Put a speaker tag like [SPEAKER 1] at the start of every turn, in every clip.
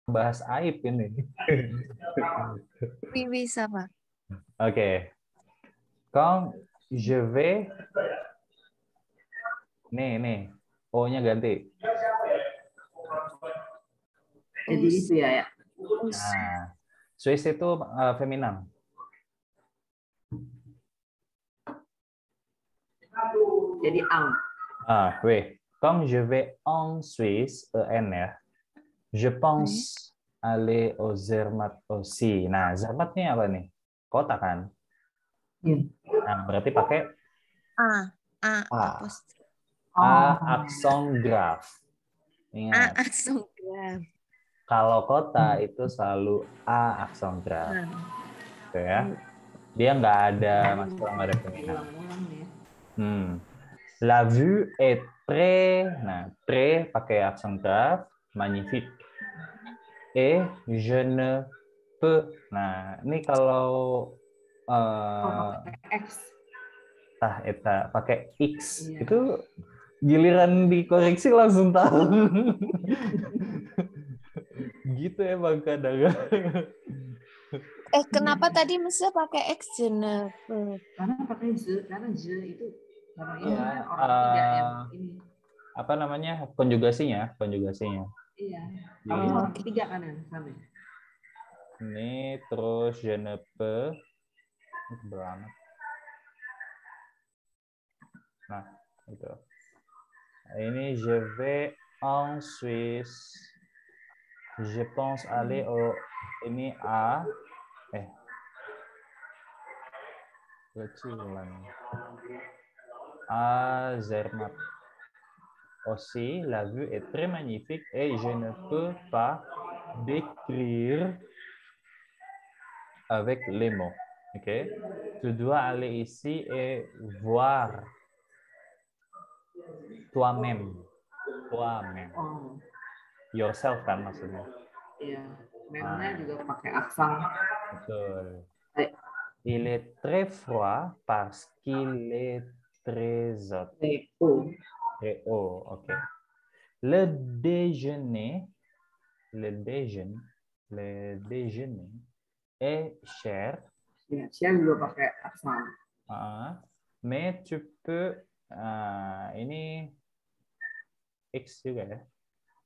[SPEAKER 1] bahas aib ini.
[SPEAKER 2] Oui, oui, ça va.
[SPEAKER 1] Oke. Quand je vais, nih, O-nya ganti.
[SPEAKER 3] Jadi
[SPEAKER 2] Aus,
[SPEAKER 3] itu ya.
[SPEAKER 2] aus,
[SPEAKER 1] Nah, Swiss itu feminan.
[SPEAKER 3] Jadi ang.
[SPEAKER 1] Oui. Quand je vais en Suisse, EN ya, je
[SPEAKER 2] oui.
[SPEAKER 1] pense aller au Zermatt aussi. Nah, Zermatt nih apa nih? Kota kan?
[SPEAKER 3] Iya.
[SPEAKER 1] Nah, berarti pakai
[SPEAKER 2] A,
[SPEAKER 1] A.
[SPEAKER 2] apostrophe.
[SPEAKER 1] A aksen graf.
[SPEAKER 2] A,
[SPEAKER 1] Ingat,
[SPEAKER 2] accent grave.
[SPEAKER 1] kalau kota itu selalu A aksen graf.
[SPEAKER 2] Ah,
[SPEAKER 1] Gitu ya. Dia nggak ada masalah, nggak ada feminan.
[SPEAKER 3] Ulang-ulang ya.
[SPEAKER 1] La vue est très, nah, très pakai aksen graf, magnifique. Et je ne peux. Nah, ini kalau
[SPEAKER 3] Pakai X.
[SPEAKER 1] eta pakai X
[SPEAKER 3] Iya.
[SPEAKER 1] itu giliran dikoreksi langsung tahu. Gitu emang kadang.
[SPEAKER 2] kenapa tadi mesti pakai X je ne peux?
[SPEAKER 3] Karena pakai Z, karena Z itu kalau ini
[SPEAKER 1] Iya,
[SPEAKER 3] kan orang ketiga yang ini.
[SPEAKER 1] apa namanya, konjugasinya.
[SPEAKER 3] Iya.
[SPEAKER 1] Di-
[SPEAKER 3] Kalau ini orang ketiga kan yang sama.
[SPEAKER 1] Ini terus je ne peux. Ini tebel amat. Nah, itu. Ini je vais en Suisse. Je pense aller au, ini A. Kecilan. A Zermatt. Aussi, la vue est très magnifique et je ne peux pas décrire avec les mots. Ok? Tu dois aller ici et voir toi-même. Toi-même.
[SPEAKER 3] Oh,
[SPEAKER 1] Yourself kan maksudnya.
[SPEAKER 3] iya. Memnya juga pakai aksen.
[SPEAKER 1] Betul.
[SPEAKER 3] Eh.
[SPEAKER 1] Il est très froid parce qu'il est très hot.
[SPEAKER 3] O.
[SPEAKER 1] Très haut, ok. Le déjeuner, le déjeuner est cher.
[SPEAKER 3] Ya, saya juga pakai aksen.
[SPEAKER 1] Mais tu peux, ini X juga ya.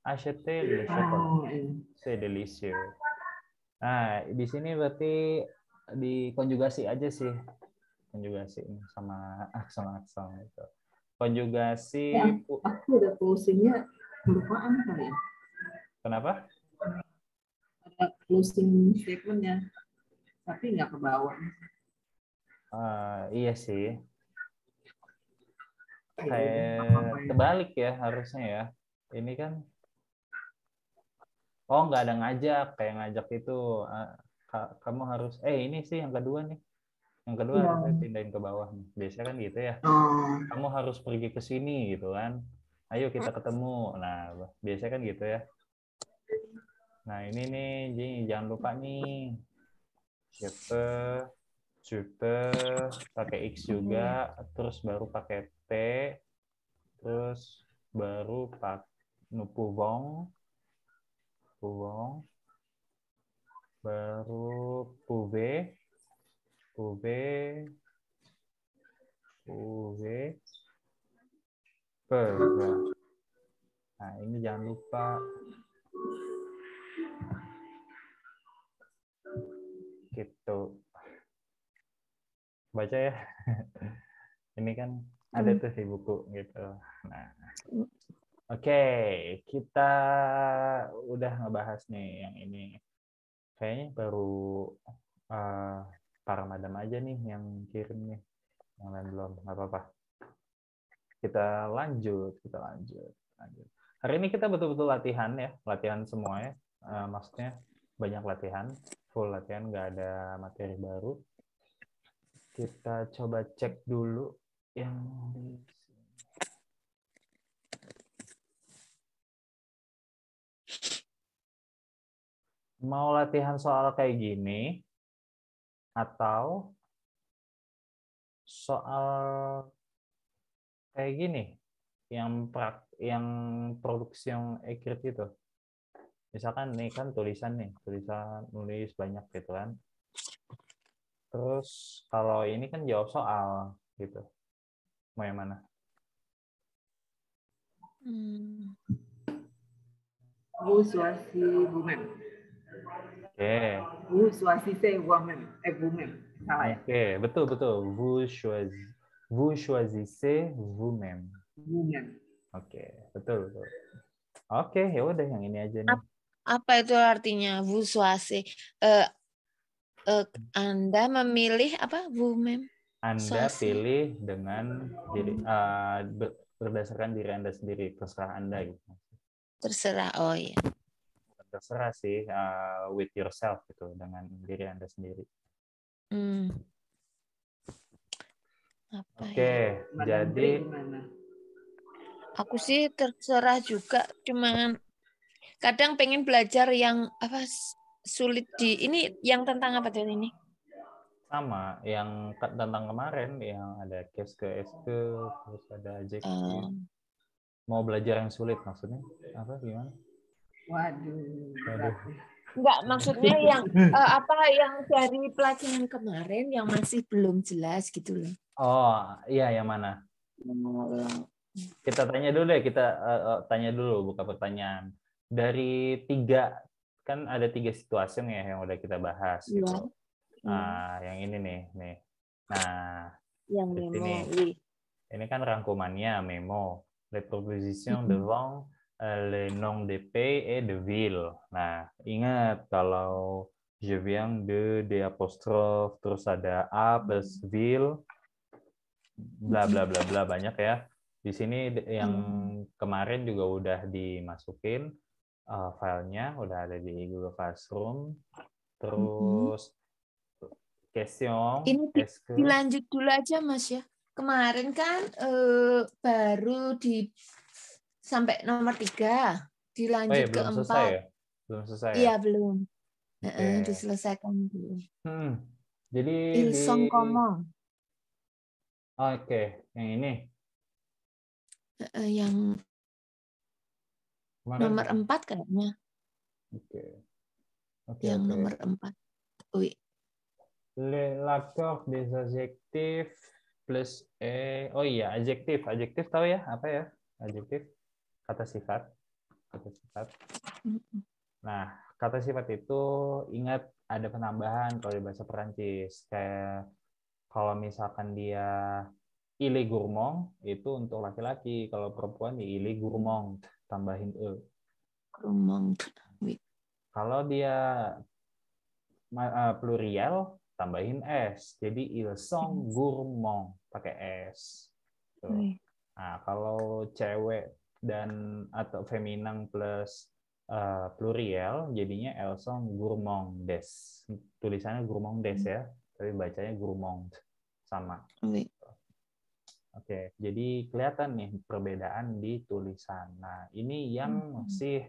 [SPEAKER 1] Acheter le chocolat.
[SPEAKER 3] Oh, iya.
[SPEAKER 1] C'est délicieux. Nah, di sini berarti dikonjugasi aja sih. Konjugasi sama aksen-aksen gitu. Konjugasi.
[SPEAKER 3] Ya, aku udah closingnya kelupaan kali ya.
[SPEAKER 1] Kenapa?
[SPEAKER 3] Ada closing statementnya, tapi nggak ke bawah.
[SPEAKER 1] Iya sih.
[SPEAKER 3] Ya,
[SPEAKER 1] Kayak kebalik ya harusnya ya. Ini kan, oh nggak ada ngajak, kayak ngajak itu kamu harus, ini sih yang kedua nih. Yang kedua
[SPEAKER 3] Iya.
[SPEAKER 1] harusnya pindahin ke bawah nih. Biasanya kan gitu ya.
[SPEAKER 3] Oh,
[SPEAKER 1] Kamu harus pergi ke sini gitu kan. Ayo kita ketemu. Nah, biasanya kan gitu ya. Nah, ini nih, Jing, jangan lupa nih. Siapa? Super, pakai X juga, terus baru pakai T, terus baru pakai Puvong, baru Puve, Per. Nah, ini jangan lupa. Gitu. Baca ya. Ini kan ada tuh di buku gitu. Nah, oke, kita udah ngebahas nih yang ini. Kayaknya baru para madam aja nih yang kirim nih. Yang lain belum, nggak apa-apa. Kita lanjut. Hari ini kita betul-betul latihan ya, latihan semua ya. Maksudnya banyak latihan, full latihan, nggak ada materi baru. Kita coba cek dulu yang di sini. Mau latihan soal kayak gini atau soal kayak gini yang produksi yang accurate itu. Misalkan nih kan tulisan nulis banyak gitu kan. Terus kalau ini kan jawab soal gitu. Mau yang mana?
[SPEAKER 3] Vous choisissez vous-même.
[SPEAKER 1] Oke.
[SPEAKER 3] Vous choisissez vous-même. Vous-même. Salah ya?
[SPEAKER 1] Oke, betul. Vous choisissez vous-même.
[SPEAKER 3] Vous-même.
[SPEAKER 1] Oke, betul. Oke, ya udah yang ini aja nih.
[SPEAKER 2] Apa itu artinya vusuase? Anda memilih apa, Vumem?
[SPEAKER 1] Anda
[SPEAKER 2] Suasi.
[SPEAKER 1] pilih dengan berdasarkan diri Anda sendiri, terserah Anda gitu.
[SPEAKER 2] Terserah. Oh iya.
[SPEAKER 1] Terserah sih, with yourself gitu, dengan diri Anda sendiri.
[SPEAKER 2] Apa
[SPEAKER 1] Oke,
[SPEAKER 2] ya?
[SPEAKER 1] jadi
[SPEAKER 3] gimana?
[SPEAKER 2] Aku sih terserah juga, cuman kadang pengen belajar yang apa sulit di ini, yang tentang apa tuh ini?
[SPEAKER 1] sama yang tentang kemarin yang ada case ke SK, terus ada adjektif. Mau belajar yang sulit maksudnya apa gimana?
[SPEAKER 3] Waduh.
[SPEAKER 2] Enggak, maksudnya yang apa yang dari pelajaran kemarin yang masih belum jelas gitu loh.
[SPEAKER 1] Oh iya, yang mana? Kita tanya dulu deh, kita tanya dulu, buka pertanyaan. Dari 3, kan ada 3 situasi ya yang udah kita bahas gitu. Yang ini nih. Nah,
[SPEAKER 2] yang
[SPEAKER 1] di
[SPEAKER 2] memo.
[SPEAKER 1] sini. Ini kan rangkumannya memo. Les propositions devant le nom de pays et de ville. Nah, ingat kalau je viens de apostrophe, terus ada a plus ville, bla bla bla bla, banyak ya. Di sini yang kemarin juga udah dimasukin filenya, udah ada di Google Classroom. Terus question,
[SPEAKER 2] ini dilanjut dulu aja Mas ya. Kemarin kan baru sampai nomor 3, dilanjut ke 4.
[SPEAKER 1] Selesai ya? Belum selesai ya?
[SPEAKER 2] Iya, belum.
[SPEAKER 1] Okay.
[SPEAKER 2] Diselesaikan dulu.
[SPEAKER 1] Jadi
[SPEAKER 2] Ilsong Komong.
[SPEAKER 1] Oke, yang ini.
[SPEAKER 2] Yang kemarin nomor 4 kayaknya.
[SPEAKER 1] Oke.
[SPEAKER 2] Yang nomor 4. Oui.
[SPEAKER 1] L'accord des adjectifs plus oh iya, adjektif. Adjektif tahu ya? Apa ya? Adjektif. Kata sifat. Nah, kata sifat itu ingat ada penambahan kalau di bahasa Perancis. Kayak kalau misalkan dia il est gourmand, itu untuk laki-laki. Kalau perempuan ya il est gourmand, tambahin e.
[SPEAKER 2] Gourmand.
[SPEAKER 1] Kalau dia plurial, tambahin s. Jadi ils sont gourmands, pakai s. Tuh. Nah, kalau cewek dan atau feminang plus plurial, jadinya elles sont gourmandes. Tulisannya gourmandes ya, tapi bacanya gourmand. Sama. Oke, jadi kelihatan nih perbedaan di tulisan. Nah, ini yang masih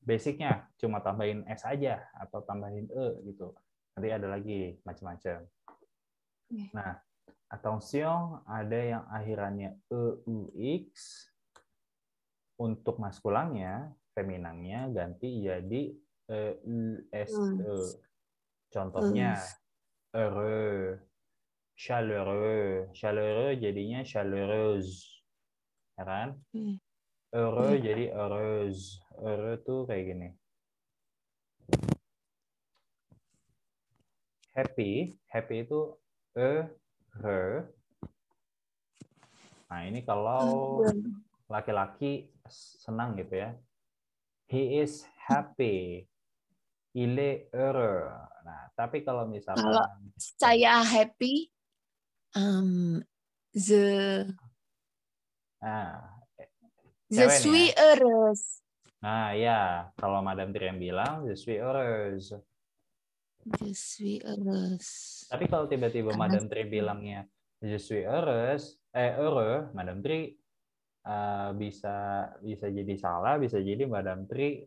[SPEAKER 1] basicnya cuma tambahin S aja atau tambahin E gitu. Nanti ada lagi macam-macam. Nah, attention, ada yang akhirannya EUX. Untuk maskulannya, feminangnya ganti jadi EUSE. Contohnya, heureux, chaleureux. Chaleureux jadinya chaleureuse. Ya kan? Heureux jadi heureuse. Heureux tuh kayak gini. Happy itu heureux. Nah, ini kalau laki-laki senang gitu ya. He is happy. Il est heureux. Nah, tapi kalau misalkan
[SPEAKER 2] kalau saya happy, je suis heureuse.
[SPEAKER 1] Nah, ya, kalau Madame Tri yang bilang je suis heureuse.
[SPEAKER 2] Je suis heureuse.
[SPEAKER 1] Tapi kalau tiba-tiba Madame Tri bilangnya je suis heureuse, heureux, Madame Tri bisa jadi salah, bisa jadi Madame Tri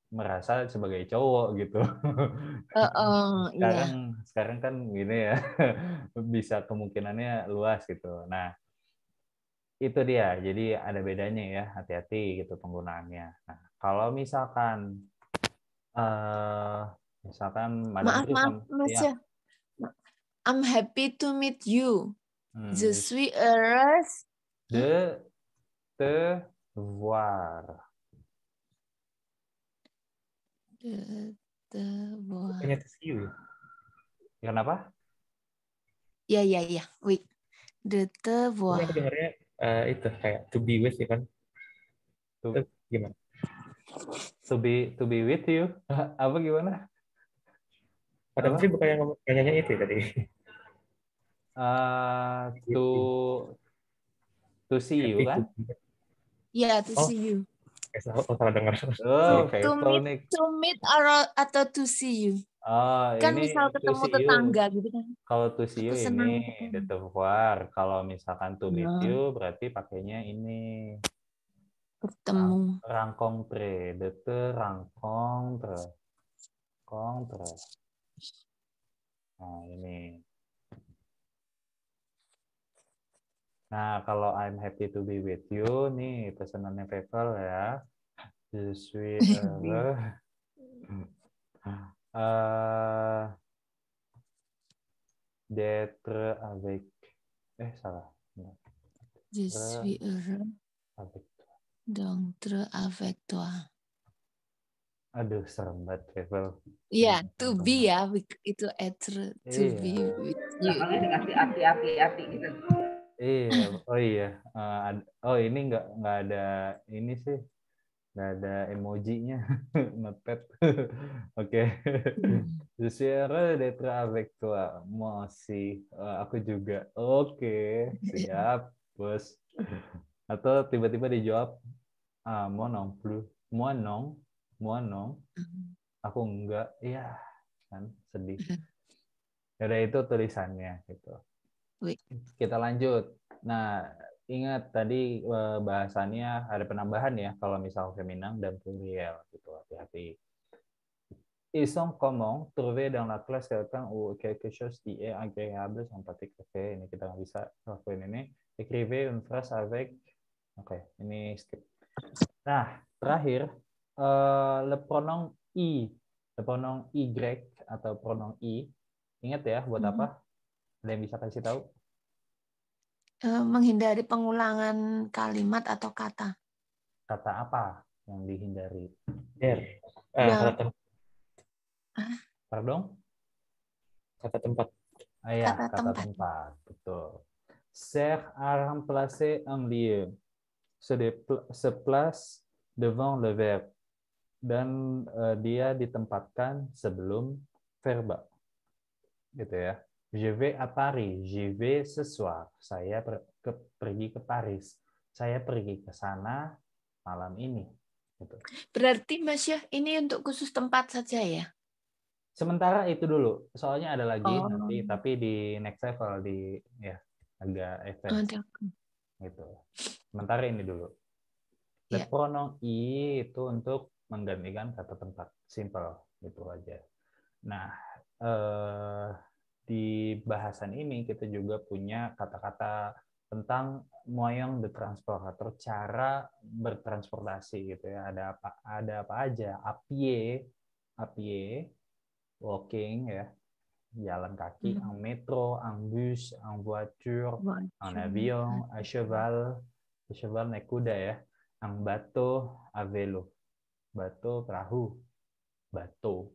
[SPEAKER 1] merasa sebagai cowok gitu. Sekarang kan gini ya, bisa kemungkinannya luas gitu. Nah, itu dia. Jadi ada bedanya ya, hati-hati gitu penggunaannya. Nah, Kalau misalkan Madam
[SPEAKER 2] Maaf,
[SPEAKER 1] Chris
[SPEAKER 2] Mas
[SPEAKER 1] ya.
[SPEAKER 2] ya. I'm happy to meet you. Je
[SPEAKER 1] Hmm,
[SPEAKER 2] suis heureuse
[SPEAKER 1] de te voir.
[SPEAKER 2] de te voir.
[SPEAKER 4] Bukannya to see you.
[SPEAKER 1] Kenapa?
[SPEAKER 2] Ya. Wait. De te
[SPEAKER 4] Ini
[SPEAKER 2] voir.
[SPEAKER 4] aku dengarnya itu kayak to be with ya kan?
[SPEAKER 1] To,
[SPEAKER 4] Itu gimana?
[SPEAKER 1] to be with you. Apa gimana?
[SPEAKER 4] Madam
[SPEAKER 1] Apa?
[SPEAKER 4] Tri bukan yang nanya itu ya tadi.
[SPEAKER 1] To see you
[SPEAKER 4] Happy to
[SPEAKER 1] kan?
[SPEAKER 4] be.
[SPEAKER 2] Ya, to
[SPEAKER 4] Oh,
[SPEAKER 2] see you.
[SPEAKER 4] salah dengar.
[SPEAKER 1] Oh,
[SPEAKER 4] Sorry.
[SPEAKER 1] faithful nih.
[SPEAKER 2] To meet atau to see you.
[SPEAKER 1] Oh,
[SPEAKER 2] Kan
[SPEAKER 1] ini
[SPEAKER 2] misal
[SPEAKER 1] to
[SPEAKER 2] ketemu
[SPEAKER 1] see you.
[SPEAKER 2] tetangga gitu kan.
[SPEAKER 1] Kalau to see you
[SPEAKER 2] Aku
[SPEAKER 1] ini
[SPEAKER 2] senang
[SPEAKER 1] de
[SPEAKER 2] ketemu.
[SPEAKER 1] te voir. Kalau misalkan to meet
[SPEAKER 2] Nah,
[SPEAKER 1] you berarti pakainya ini
[SPEAKER 2] bertemu.
[SPEAKER 1] rencontre, de te rencontre. Rencontre. Nah, ini. Nah, kalau I'm happy to be with you, nih pesanannya Pevel ya. Je suis heureux. D'être avec. Salah.
[SPEAKER 2] Je suis heureux
[SPEAKER 1] Avec.
[SPEAKER 2] d'être avec toi.
[SPEAKER 1] Aduh, serem banget Pevel.
[SPEAKER 2] Ya, to be ya. Itu être to
[SPEAKER 1] Iya.
[SPEAKER 2] be with you.
[SPEAKER 3] Belakangnya dikasih api-api gitu.
[SPEAKER 1] Iya, oh iya. Oh ini nggak ada ini sih, nggak ada emojinya, ngetet. Oke. Je suis heureux d'être avec toi. Masih, aku juga. Oke, siap, bos. Atau tiba-tiba dijawab, moi non plus, moi non, aku enggak. Iya, kan sedih. Yaudah itu tulisannya gitu.
[SPEAKER 2] Wait.
[SPEAKER 1] Kita lanjut. Nah, ingat tadi bahasannya ada penambahan ya kalau misal feminang dan pluriel gitu. Hati-hati. Ils sont comment trouver dans la classe quelqu'un ou quelque chose qui est agréable, sympathique. Oke, ini kita nggak bisa lakuin ini. Écrivez une phrase avec. Oke, ini skip. Nah, terakhir le pronom I, le pronom Y atau pronom I. Ingat ya buat apa? Ada yang bisa kasih tahu?
[SPEAKER 2] Menghindari pengulangan kalimat atau kata.
[SPEAKER 1] Kata apa yang dihindari?
[SPEAKER 4] There.
[SPEAKER 2] Yang-
[SPEAKER 4] Kata
[SPEAKER 1] Pardon?
[SPEAKER 4] kata tempat.
[SPEAKER 1] Ya,
[SPEAKER 2] Kata
[SPEAKER 1] kata
[SPEAKER 2] tempat.
[SPEAKER 1] tempat. Betul. Sert à remplacer un lieu. Se place devant le verbe. Dan dia ditempatkan sebelum verba. Gitu ya. Je vais à Paris. Je vais ce soir. Saya pergi ke Paris. Saya pergi ke sana malam ini. Gitu.
[SPEAKER 2] Berarti Mas Syah, ini untuk khusus tempat saja ya?
[SPEAKER 1] Sementara itu dulu. Soalnya ada lagi
[SPEAKER 2] Oh.
[SPEAKER 1] nanti, tapi di next level agak advance.
[SPEAKER 2] Ada.
[SPEAKER 1] Gitu. Sementara ini dulu.
[SPEAKER 2] Ya.
[SPEAKER 1] Pronom I itu untuk menggantikan kata tempat. Simple. Gitu aja. Nah, di bahasan ini kita juga punya kata-kata tentang moyen de transport atau cara bertransportasi gitu ya. Ada apa aja? À pied, walking ya, jalan kaki, en métro, en bus, en voiture, en avion, à cheval naik kuda ya, en bateau, à vélo, bateau perahu, bateau,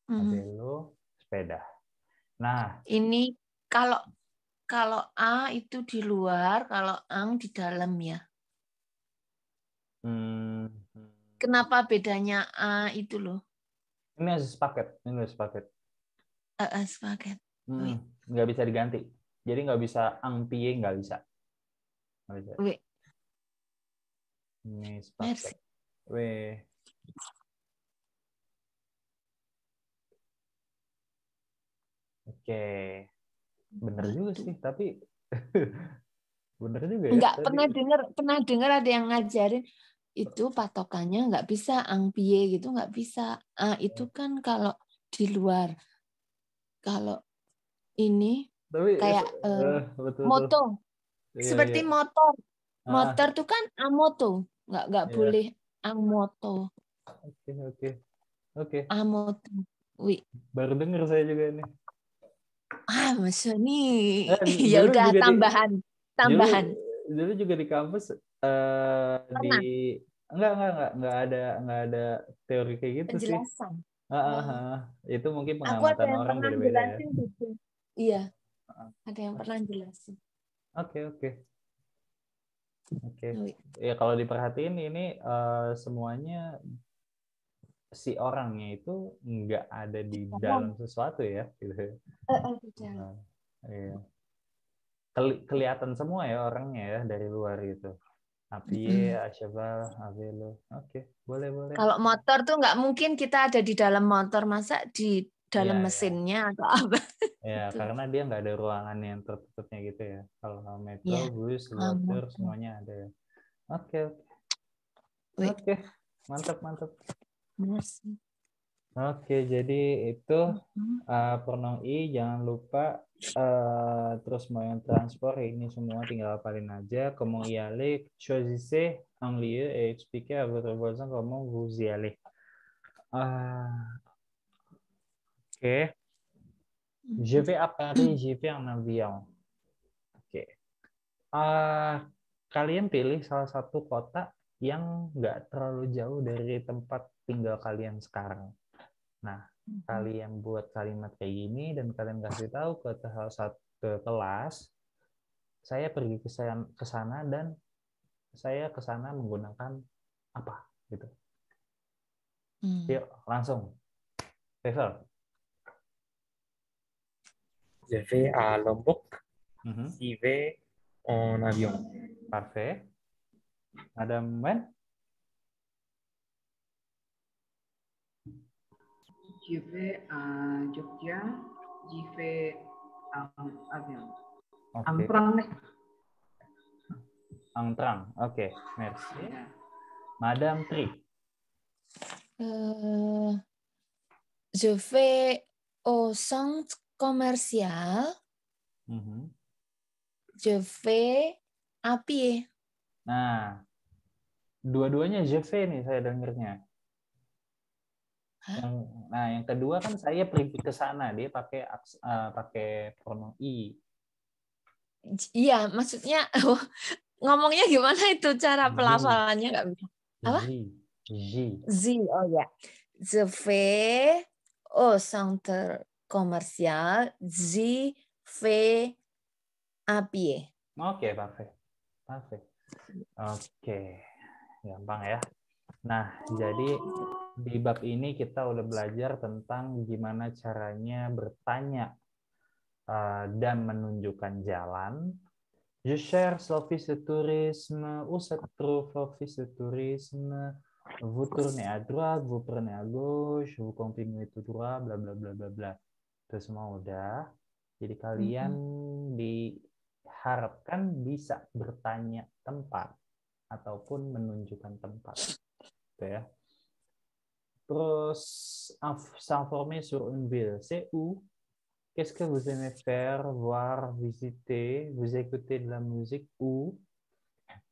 [SPEAKER 1] à vélo sepeda. Nah,
[SPEAKER 2] ini kalau A itu di luar, kalau ang di dalam ya. Kenapa bedanya A itu loh?
[SPEAKER 1] Ini harus sepaket.
[SPEAKER 2] Sepaket.
[SPEAKER 1] Nggak bisa diganti. Jadi nggak bisa ang pie, nggak bisa.
[SPEAKER 2] Wait.
[SPEAKER 1] Ini sepaket. Oke. Bener juga sih, tapi bener juga ya.
[SPEAKER 2] Enggak, pernah dengar ada yang ngajarin itu patokannya nggak bisa ang pie gitu, nggak bisa. Itu kan kalau di luar. Kalau ini
[SPEAKER 1] Tapi
[SPEAKER 2] kayak
[SPEAKER 1] betul.
[SPEAKER 2] moto.
[SPEAKER 1] Iya,
[SPEAKER 2] Seperti
[SPEAKER 1] iya.
[SPEAKER 2] motor. Motor tuh kan moto, nggak
[SPEAKER 1] Iya.
[SPEAKER 2] boleh ang moto.
[SPEAKER 1] Oke.
[SPEAKER 2] Amoto. Wih.
[SPEAKER 1] Baru dengar saya juga ini.
[SPEAKER 2] Masa nih. Ya
[SPEAKER 1] Dulu
[SPEAKER 2] udah
[SPEAKER 1] juga
[SPEAKER 2] tambahan.
[SPEAKER 1] Dulu juga di kampus
[SPEAKER 2] Pernah
[SPEAKER 1] enggak ada teori kayak gitu sih.
[SPEAKER 2] penjelasan.
[SPEAKER 1] Itu mungkin
[SPEAKER 2] Aku ada
[SPEAKER 1] pengamatan
[SPEAKER 2] yang
[SPEAKER 1] orang
[SPEAKER 2] pernah
[SPEAKER 1] beda-beda ya.
[SPEAKER 2] jelasin gitu. Iya, ada yang pernah jelasin.
[SPEAKER 1] Oke.
[SPEAKER 2] Wih.
[SPEAKER 1] Ya kalau diperhatiin ini semuanya si orangnya itu nggak ada di dalam sesuatu ya. Gitu.
[SPEAKER 2] Udah.
[SPEAKER 1] Iya. Kelihatan semua ya orangnya ya dari luar gitu. Apie, Asyabal, Avelo. Oke, boleh.
[SPEAKER 2] Kalau motor tuh nggak mungkin kita ada di dalam motor, masa di dalam
[SPEAKER 1] Iya.
[SPEAKER 2] mesinnya atau apa?
[SPEAKER 1] Ya,
[SPEAKER 2] Gitu.
[SPEAKER 1] karena dia nggak ada ruangan yang tertutupnya gitu ya. Kalau metro,
[SPEAKER 2] Iya.
[SPEAKER 1] bus, water,
[SPEAKER 2] Motor.
[SPEAKER 1] semuanya ada ya. Oke.
[SPEAKER 2] Wih.
[SPEAKER 1] Mantap.
[SPEAKER 2] Benar sih.
[SPEAKER 1] Oke, jadi itu pronom I jangan lupa terus mau yang transport ini semua tinggal hafalin aja. Comment y aller, choisissez un lieu et expliquez à votre voisin comment vous y allez. Oke. Je vais à Paris, je vais en avion. Oke. Kalian pilih salah satu kota yang nggak terlalu jauh dari tempat tinggal kalian sekarang. Nah, kalian buat kalimat kayak gini dan kalian kasih tahu ke kelas, saya pergi ke sana dan saya ke sana menggunakan apa gitu. Yuk, langsung. Bevel.
[SPEAKER 4] Je vais à Lombok. J'y vais en avion.
[SPEAKER 1] Parfait. Madame Wen?
[SPEAKER 3] Je vais à Jogja, j'y vais en avion.
[SPEAKER 1] Oke. Angtrang. Oke, merci. Madame Tri.
[SPEAKER 2] Je vais au centre commercial. Je vais à pied.
[SPEAKER 1] Nah, dua-duanya je vais nih saya dengarnya. Yang kedua kan saya pergi ke sana, dia pakai pronom I.
[SPEAKER 2] Iya, maksudnya ngomongnya gimana itu cara pelafalannya nggak bisa. Apa? Z. Oh ya. Je vais au centre commercial. Je vais à pied.
[SPEAKER 1] Oke, parfait. Oke, gampang ya. Nah, jadi di bab ini kita udah belajar tentang gimana caranya bertanya dan menunjukkan jalan. Je cherche l'office de tourisme, où se trouve l'office de tourisme, vous tournez à droite, vous prenez à gauche, vous continuez tout droit, bla bla bla bla bla. Itu semua udah. Jadi kalian diharapkan bisa bertanya tempat ataupun menunjukkan tempat. Gitu ya. Terus s'informer sur une ville, c'est où? Qu'est-ce que vous aimez faire, voir, visiter? Vous écoutez de la musique où?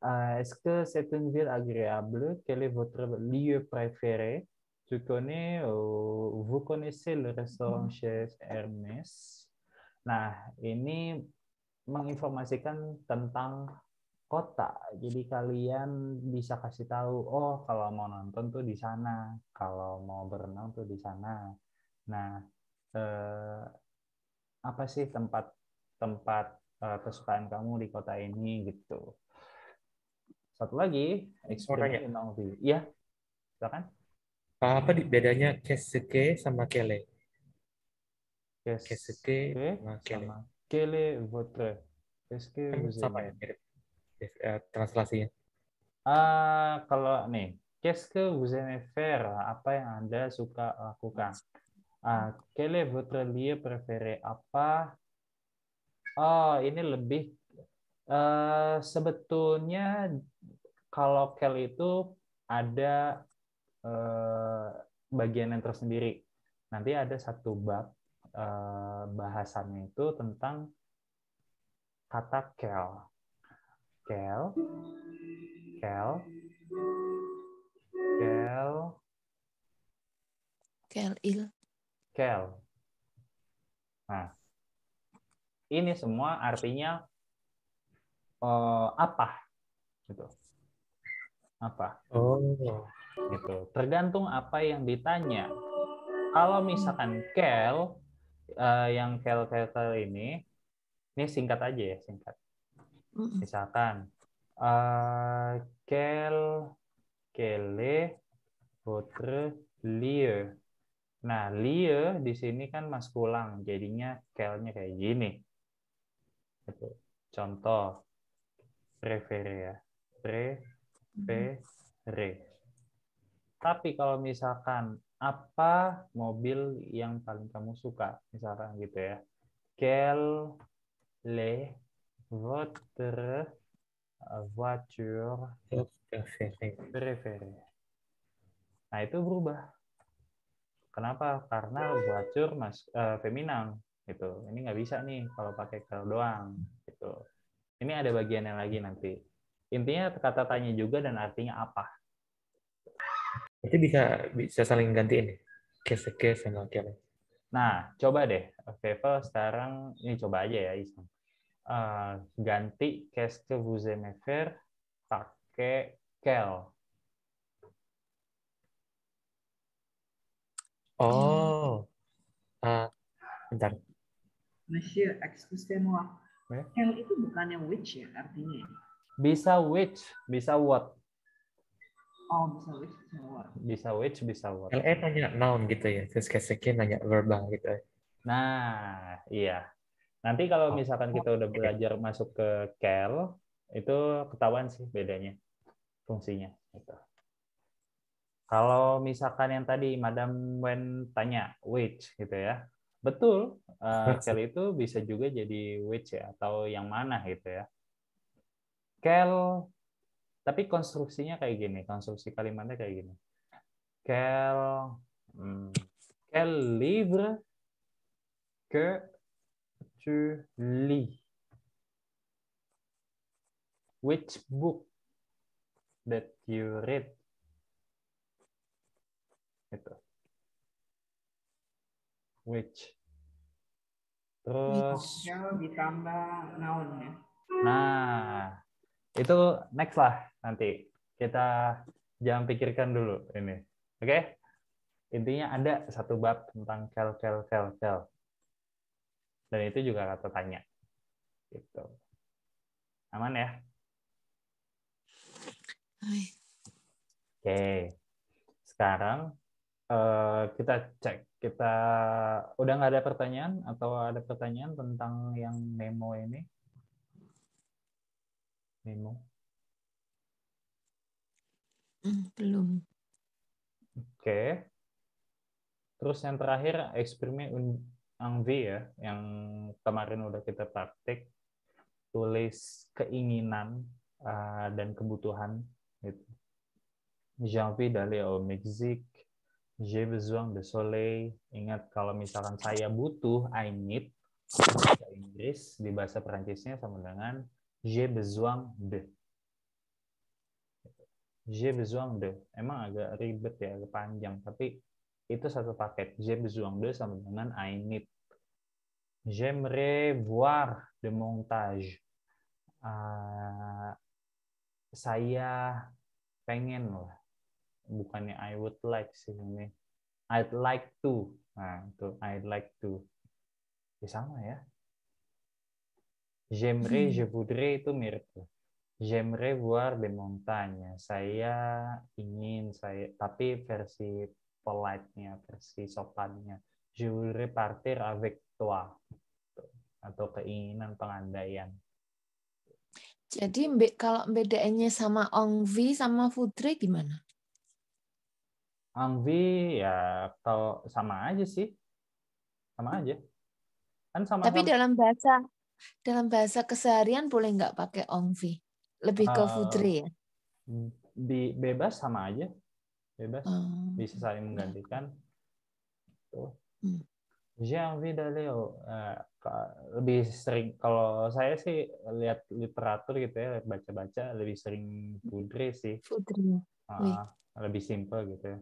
[SPEAKER 1] Est-ce que c'est une ville agréable? Quel est votre lieu préféré? Vous connaissez le restaurant chez Hermès? Nah, ini menginformasikan tentang kota. Jadi kalian bisa kasih tahu, oh kalau mau nonton tuh di sana, kalau mau berenang tuh di sana. Nah, apa sih tempat kesukaan kamu di kota ini gitu. Satu lagi, exprimer une envie. Iya, silakan.
[SPEAKER 4] Apa bedanya qu'est-ce que sama quelle?
[SPEAKER 1] Qu'est-ce que sama quelle est votre? Qu'est-ce que
[SPEAKER 4] Kan
[SPEAKER 1] vous
[SPEAKER 4] sama
[SPEAKER 1] aimez?
[SPEAKER 4] ya, mirip translasinya.
[SPEAKER 1] Kalau nih, qu'est-ce que vous aimez faire? Apa yang Anda suka lakukan? Quel est votre lieu préféré? Apa? Oh, ini lebih sebetulnya kalau quel itu ada bagian yang tersendiri. Nanti ada satu bab bahasannya itu tentang kata quel. Quel Kel.
[SPEAKER 2] Kel-il.
[SPEAKER 1] Kel. Nah, ini semua artinya apa, gitu. Apa?
[SPEAKER 4] Oh.
[SPEAKER 1] Gitu. Tergantung apa yang ditanya. Kalau misalkan kel, yang kel ini singkat aja ya, singkat. Misalkan kele, votre lieu. Nah, lieu di sini kan maskulang, jadinya kelnya kayak gini. Gitu. Contoh, prefere ya. Prefere. Tapi kalau misalkan apa mobil yang paling kamu suka, misalkan gitu ya. Quelle est votre voiture préférée? Nah, itu berubah. Kenapa? Karena voiture feminang gitu. Ini nggak bisa nih kalau pakai quelle doang gitu. Ini ada bagiannya lagi nanti. Intinya kata tanya juga dan artinya apa.
[SPEAKER 4] Itu bisa saling gantiin ya? Ke sama kele.
[SPEAKER 1] Nah, coba deh, Vevel sekarang ini coba aja ya, iseng. Ganti qu'est-ce que vous aimez faire pakai quel.
[SPEAKER 4] Oh, bentar.
[SPEAKER 3] Monsieur, excusez-moi.
[SPEAKER 1] Ya.
[SPEAKER 3] Kel itu bukannya which ya artinya?
[SPEAKER 1] Bisa which, bisa what.
[SPEAKER 3] Oh, bisa which, bisa what.
[SPEAKER 1] Bisa which, bisa what.
[SPEAKER 4] LE nanya noun gitu ya, terus ke nanya verbal gitu.
[SPEAKER 1] Nah, iya. Nanti kalau misalkan kita udah belajar masuk ke quel, itu ketahuan sih bedanya fungsinya. Gitu. Kalau misalkan yang tadi Madam Wen tanya which gitu ya, betul. Quel itu bisa juga jadi which ya, atau yang mana gitu ya. Quel, tapi konstruksinya kayak gini, konstruksi kalimatnya kayak gini. Quel livre que tu lis? Which book that you read? Gitu. Which. Terus.
[SPEAKER 3] Kel ditambah noun ya.
[SPEAKER 1] Nah, itu next lah nanti. Kita jangan pikirkan dulu ini. Oke? Intinya ada satu bab tentang kel. Dan itu juga kata tanya. Gitu. Aman ya? Oke. Sekarang kita cek. Kita udah nggak ada pertanyaan atau ada pertanyaan tentang yang memo ini? Memo.
[SPEAKER 2] Belum.
[SPEAKER 1] Oke. Terus yang terakhir eksperimen Angvi ya, yang kemarin udah kita praktik, tulis keinginan dan kebutuhan. Gitu. J'ai envie d'aller au Mexique. J'ai besoin de soleil. Ingat kalau misalkan saya butuh, I need. Bahasa Inggris di bahasa Perancisnya sama dengan j'ai besoin de. J'ai besoin de. Emang agak ribet ya, agak panjang, tapi itu satu paket. J'ai besoin de sama dengan I need. J'aimerais voir de montage. Saya pengen lah. Bukannya I would like sih ini. I'd like to. Nah, itu I'd like to. Ya sama ya. J'aimerais, je voudrais itu mirip tuh. J'aimerais voir des montagnes. Saya ingin, tapi versi polite-nya, versi sopannya. Je voudrais partir avec toi. Atau keinginan pengandaian.
[SPEAKER 2] Jadi kalau bedaannya sama Ongvi sama Fudre gimana?
[SPEAKER 1] Angvi ya kalau sama aja sih. Sama aja. Kan
[SPEAKER 2] Tapi
[SPEAKER 1] sama-sama.
[SPEAKER 2] dalam bahasa keseharian boleh nggak pakai Ongvi? Lebih ke Fudre ya?
[SPEAKER 1] Bebas sama aja. Bebas. Bisa saling menggantikan. Tuh. J'ai envie d'aller lebih sering, kalau saya sih lihat literatur gitu ya, baca-baca lebih sering Fudre sih.
[SPEAKER 2] Fudre.
[SPEAKER 1] lebih simple gitu ya.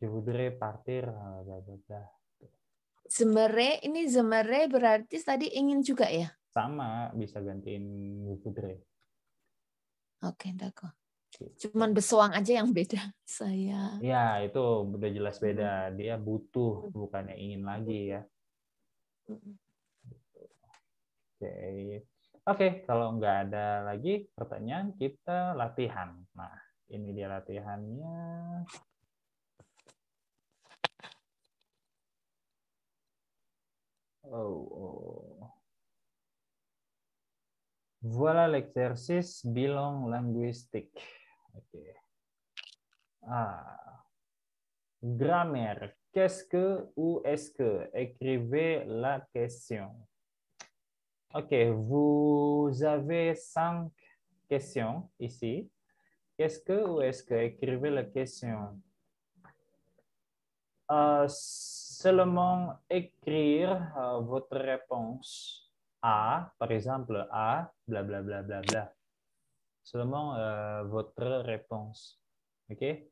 [SPEAKER 1] Je voudrais partir, bla bla bla.
[SPEAKER 2] Ini j'aimerais berarti tadi ingin juga ya?
[SPEAKER 1] Sama, bisa gantiin je voudrais.
[SPEAKER 2] Oke, d'accord. Cuman besoang aja yang beda. Saya.
[SPEAKER 1] Ya, itu udah jelas beda. Dia butuh, bukannya ingin lagi ya. Oke. Oke, kalau nggak ada lagi pertanyaan, kita latihan. Nah, ini dia latihannya. Oh. Voilà l'exercice bilan linguistique. Oke. Grammaire. Qu'est-ce que ou est-ce que? Écrivez la question. Ok, vous avez 5 questions ici. Qu'est-ce que ou est-ce que? Écrivez la question. Seulement écrire votre réponse A, par exemple A, bla bla bla bla bla. Seulement votre réponse. Ok?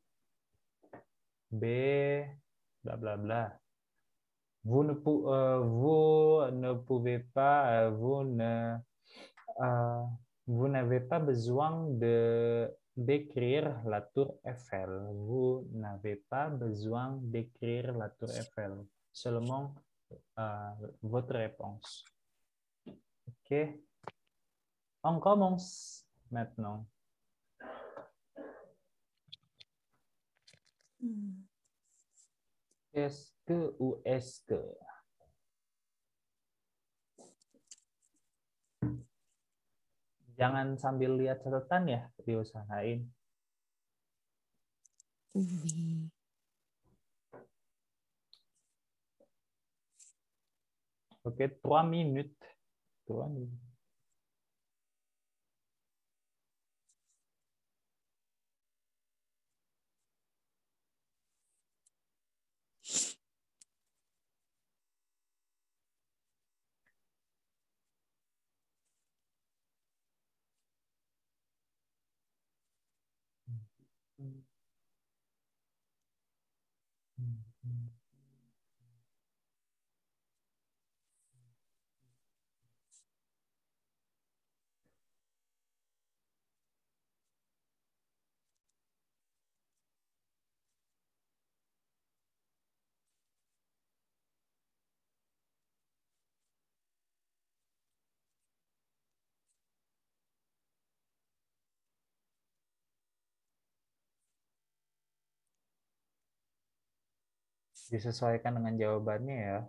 [SPEAKER 1] B, bla bla bla. Vous ne pouvez pas, vous n'avez pas besoin d'écrire la tour Eiffel. Vous n'avez pas besoin d'écrire la tour Eiffel. Seulement votre réponse. OK. On commence maintenant. Est-ce que ou est-ce que? Jangan sambil lihat catatan ya, diusahain.
[SPEAKER 2] Oui.
[SPEAKER 1] Oke, 3 minutes. 3 minutes. Disesuaikan dengan jawabannya ya.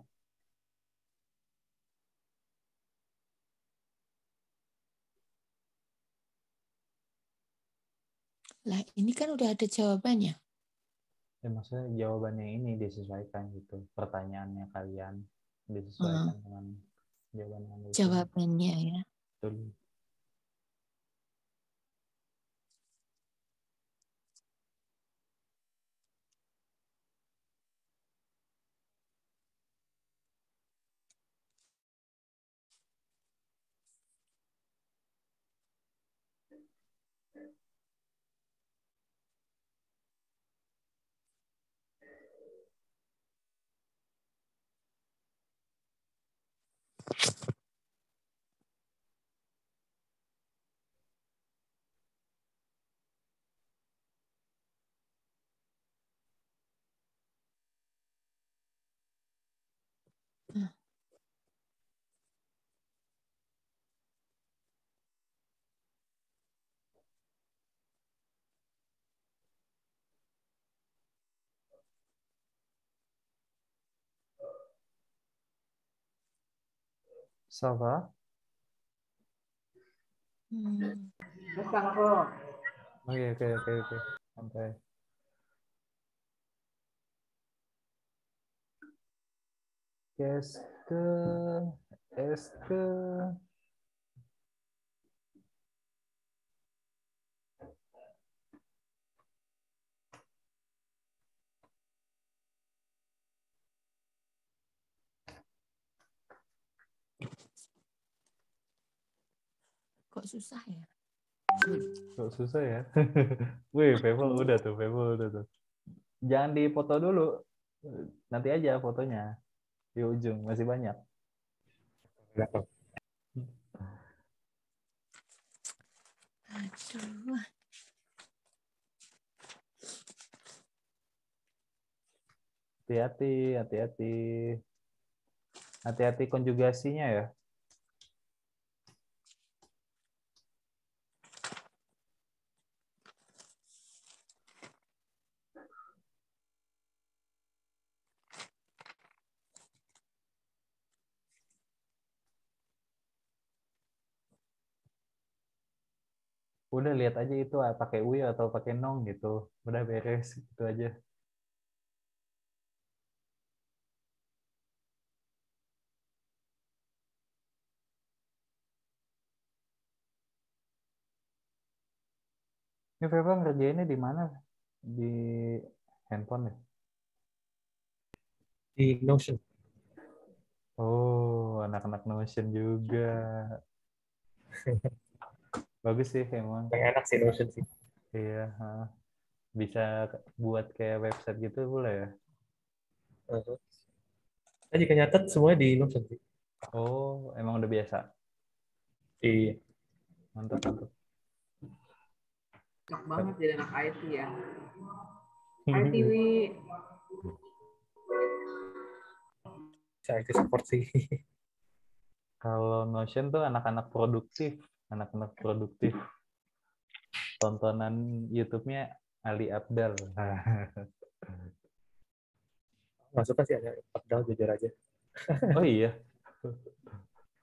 [SPEAKER 2] Lah, ini kan udah ada jawabannya.
[SPEAKER 1] Ya, maksudnya jawabannya ini disesuaikan gitu. Pertanyaannya kalian disesuaikan dengan jawaban yang itu.
[SPEAKER 2] Jawabannya ya.
[SPEAKER 1] Betul. Ça va? Oke. Santai. Qu'est-ce que, est-ce que,
[SPEAKER 2] Kok susah ya?
[SPEAKER 1] Kok susah ya? Wih, Fable udah tuh, Fable udah tuh. Jangan dipoto dulu. Nanti aja fotonya di ujung, masih banyak.
[SPEAKER 2] Aduh.
[SPEAKER 1] Hati-hati, hati-hati. Hati-hati konjugasinya ya. Udah lihat aja itu pakai UI atau pakai nong gitu. Udah beres itu aja. Ini Feba ngerjainnya di mana? Di handphone ya?
[SPEAKER 4] Di Notion.
[SPEAKER 1] Oh, anak-anak Notion juga. Bagus sih emang.
[SPEAKER 4] Yang enak sih Notion sih.
[SPEAKER 1] Iya, bisa buat kayak website gitu boleh ya?
[SPEAKER 4] Saya jika nyatet semuanya di Notion sih.
[SPEAKER 1] Oh, emang udah biasa.
[SPEAKER 4] Iya.
[SPEAKER 1] Mantap, mantap.
[SPEAKER 3] Cocok banget jadi anak IT ya. IT Wi.
[SPEAKER 4] Saya IT support sih.
[SPEAKER 1] Kalau Notion tuh anak-anak produktif, anak-anak produktif. Tontonan YouTube-nya Ali Abdal.
[SPEAKER 4] Nggak suka sih ada padahal jujur aja.
[SPEAKER 1] Oh iya,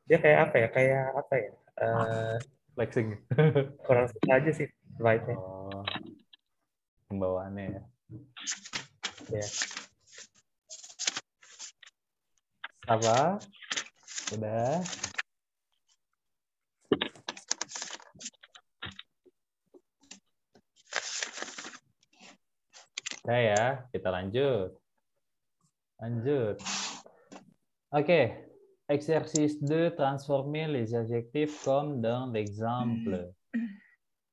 [SPEAKER 4] Dia kayak apa ya? Kayak apa ya?
[SPEAKER 1] flexing.
[SPEAKER 4] Kurang suka aja sih vibe-nya.
[SPEAKER 1] Oh, pembawaannya ya.
[SPEAKER 4] Ya.
[SPEAKER 1] Apa? Udah. Udah ya, kita lanjut. Lanjut. Oke. Exercice 2, transformer les adjectifs comme dans l'exemple.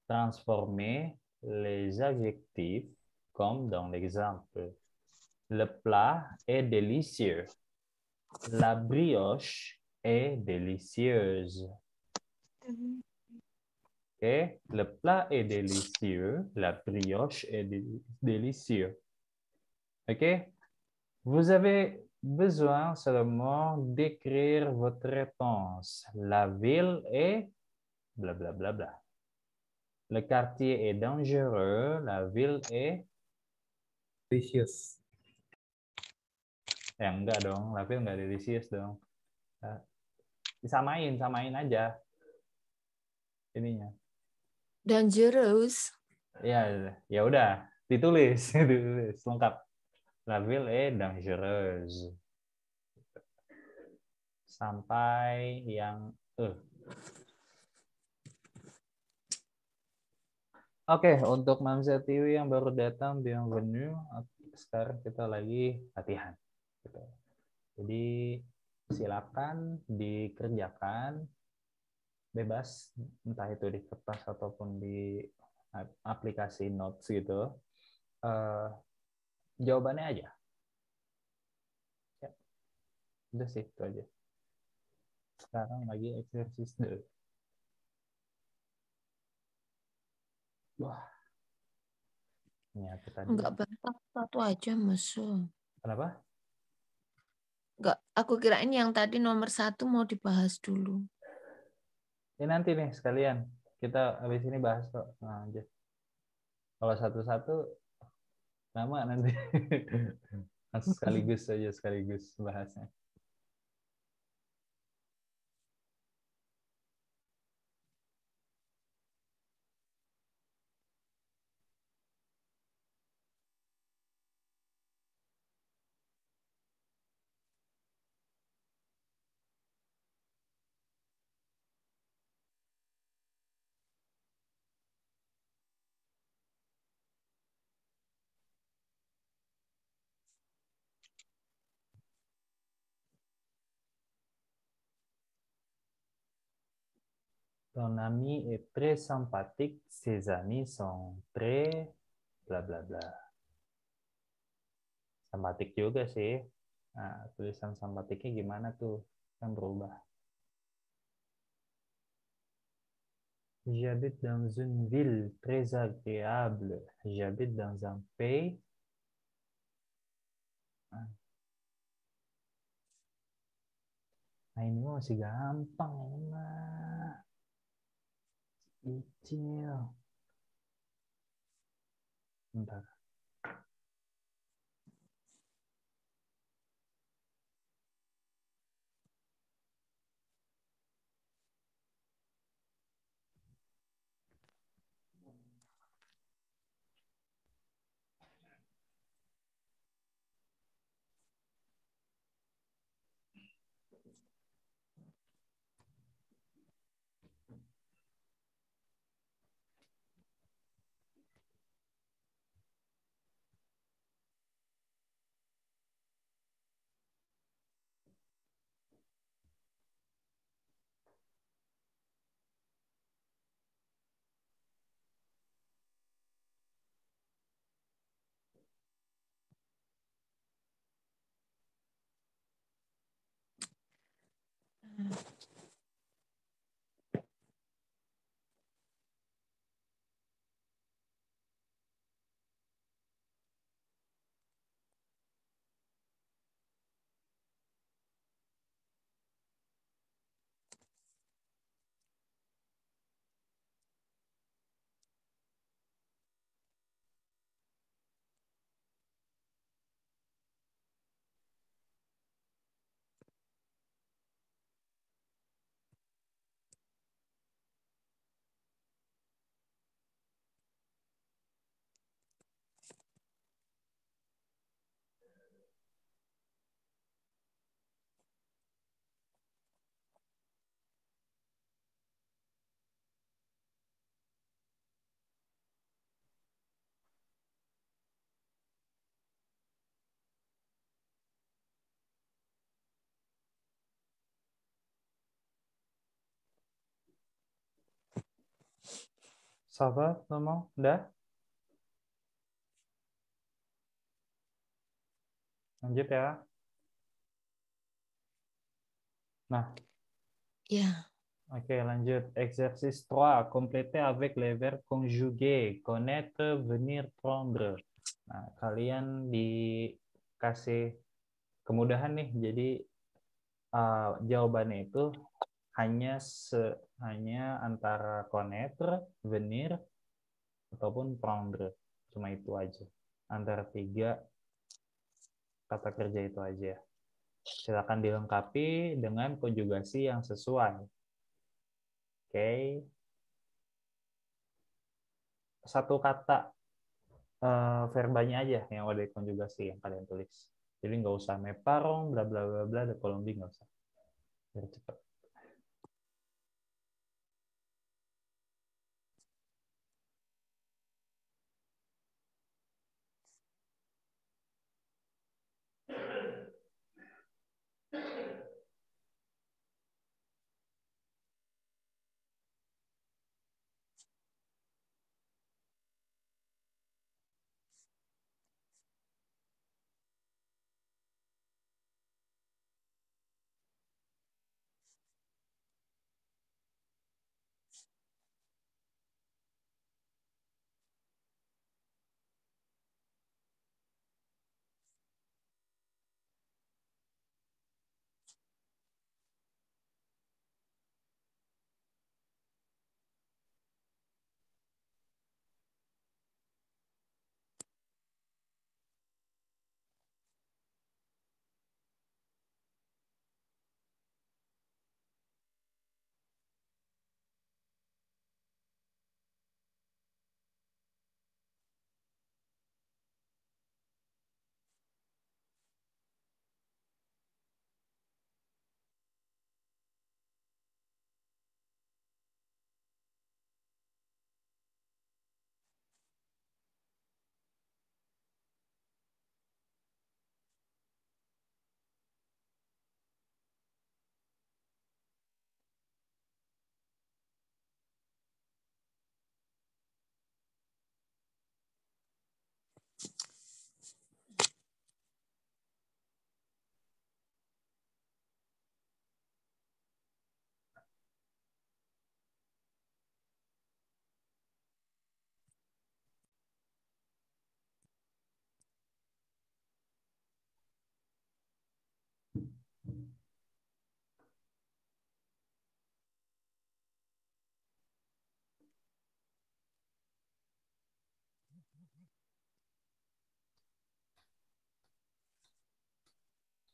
[SPEAKER 1] Transformer les adjectifs comme dans l'exemple. Le plat est délicieux. La brioche est délicieuse. Okay. Le plat est délicieux. La brioche est délicieuse. OK? Vous avez besoin seulement d'écrire votre réponse. La ville est blablabla. Bla, bla, bla. Le quartier est dangereux. La ville est...
[SPEAKER 4] Delicious.
[SPEAKER 1] enggak dong. La ville enggak delicious dong. Disamain, samain aja ininya.
[SPEAKER 2] Dangerous.
[SPEAKER 1] Ya udah, ditulis, ditulis lengkap. La ville est dangereuse. Sampai yang Oke, untuk Mamza TV yang baru datang, bienvenue. Sekarang kita lagi latihan. Gitu. Jadi silakan dikerjakan bebas, entah itu di kertas ataupun di aplikasi notes gitu. Jawabannya aja. Ya, udah sih itu aja. Sekarang lagi exercise dulu. Wah, nyata tadi.
[SPEAKER 2] Enggak batas satu aja masuk.
[SPEAKER 1] Kenapa?
[SPEAKER 2] Enggak, aku kirain yang tadi nomor 1 mau dibahas dulu.
[SPEAKER 1] Ya nanti nih sekalian kita habis ini bahas kok. Nah, aja. Kalau satu-satu lama nanti. Langsung sekaligus saja sekaligus bahasnya. Ton ami est très sympathique, ses amis sont très bla bla bla. Simpatik juga sih. Nah, tulisan simpatiknya gimana tuh? Kan berubah. J'habite dans une ville très agréable. J'habite dans un pays. Nah, ini masih gampang ini mah. Kecil. Bentar. Ça va, maman? Udah? Lanjut ya. Nah,
[SPEAKER 2] Ya.
[SPEAKER 1] oke, lanjut. Exercice 3. Compléter avec les verbes conjugués. Connaître, venir, prendre. Nah, kalian dikasih kemudahan nih. Jadi jawabannya itu hanya antara connaître, venir, ataupun prendre. Cuma itu aja. Antara 3 kata kerja itu aja. Silakan dilengkapi dengan konjugasi yang sesuai. Oke. Satu kata verbanya aja yang ada konjugasi yang kalian tulis. Jadi nggak usah mes parents, bla bla bla bla, de Colombie nggak usah. Biar cepat.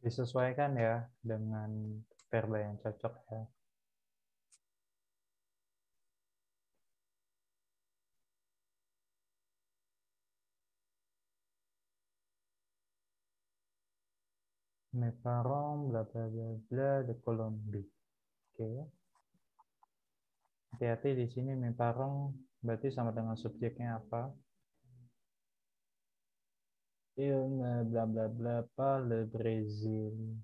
[SPEAKER 1] Disesuaikan ya dengan verba yang cocok ya. Mes parents, bla bla bla bla, de Colombie. Oke. Hati-hati di sini mes parents berarti sama dengan subjeknya apa? Il ne bla bla bla pas le Brésil.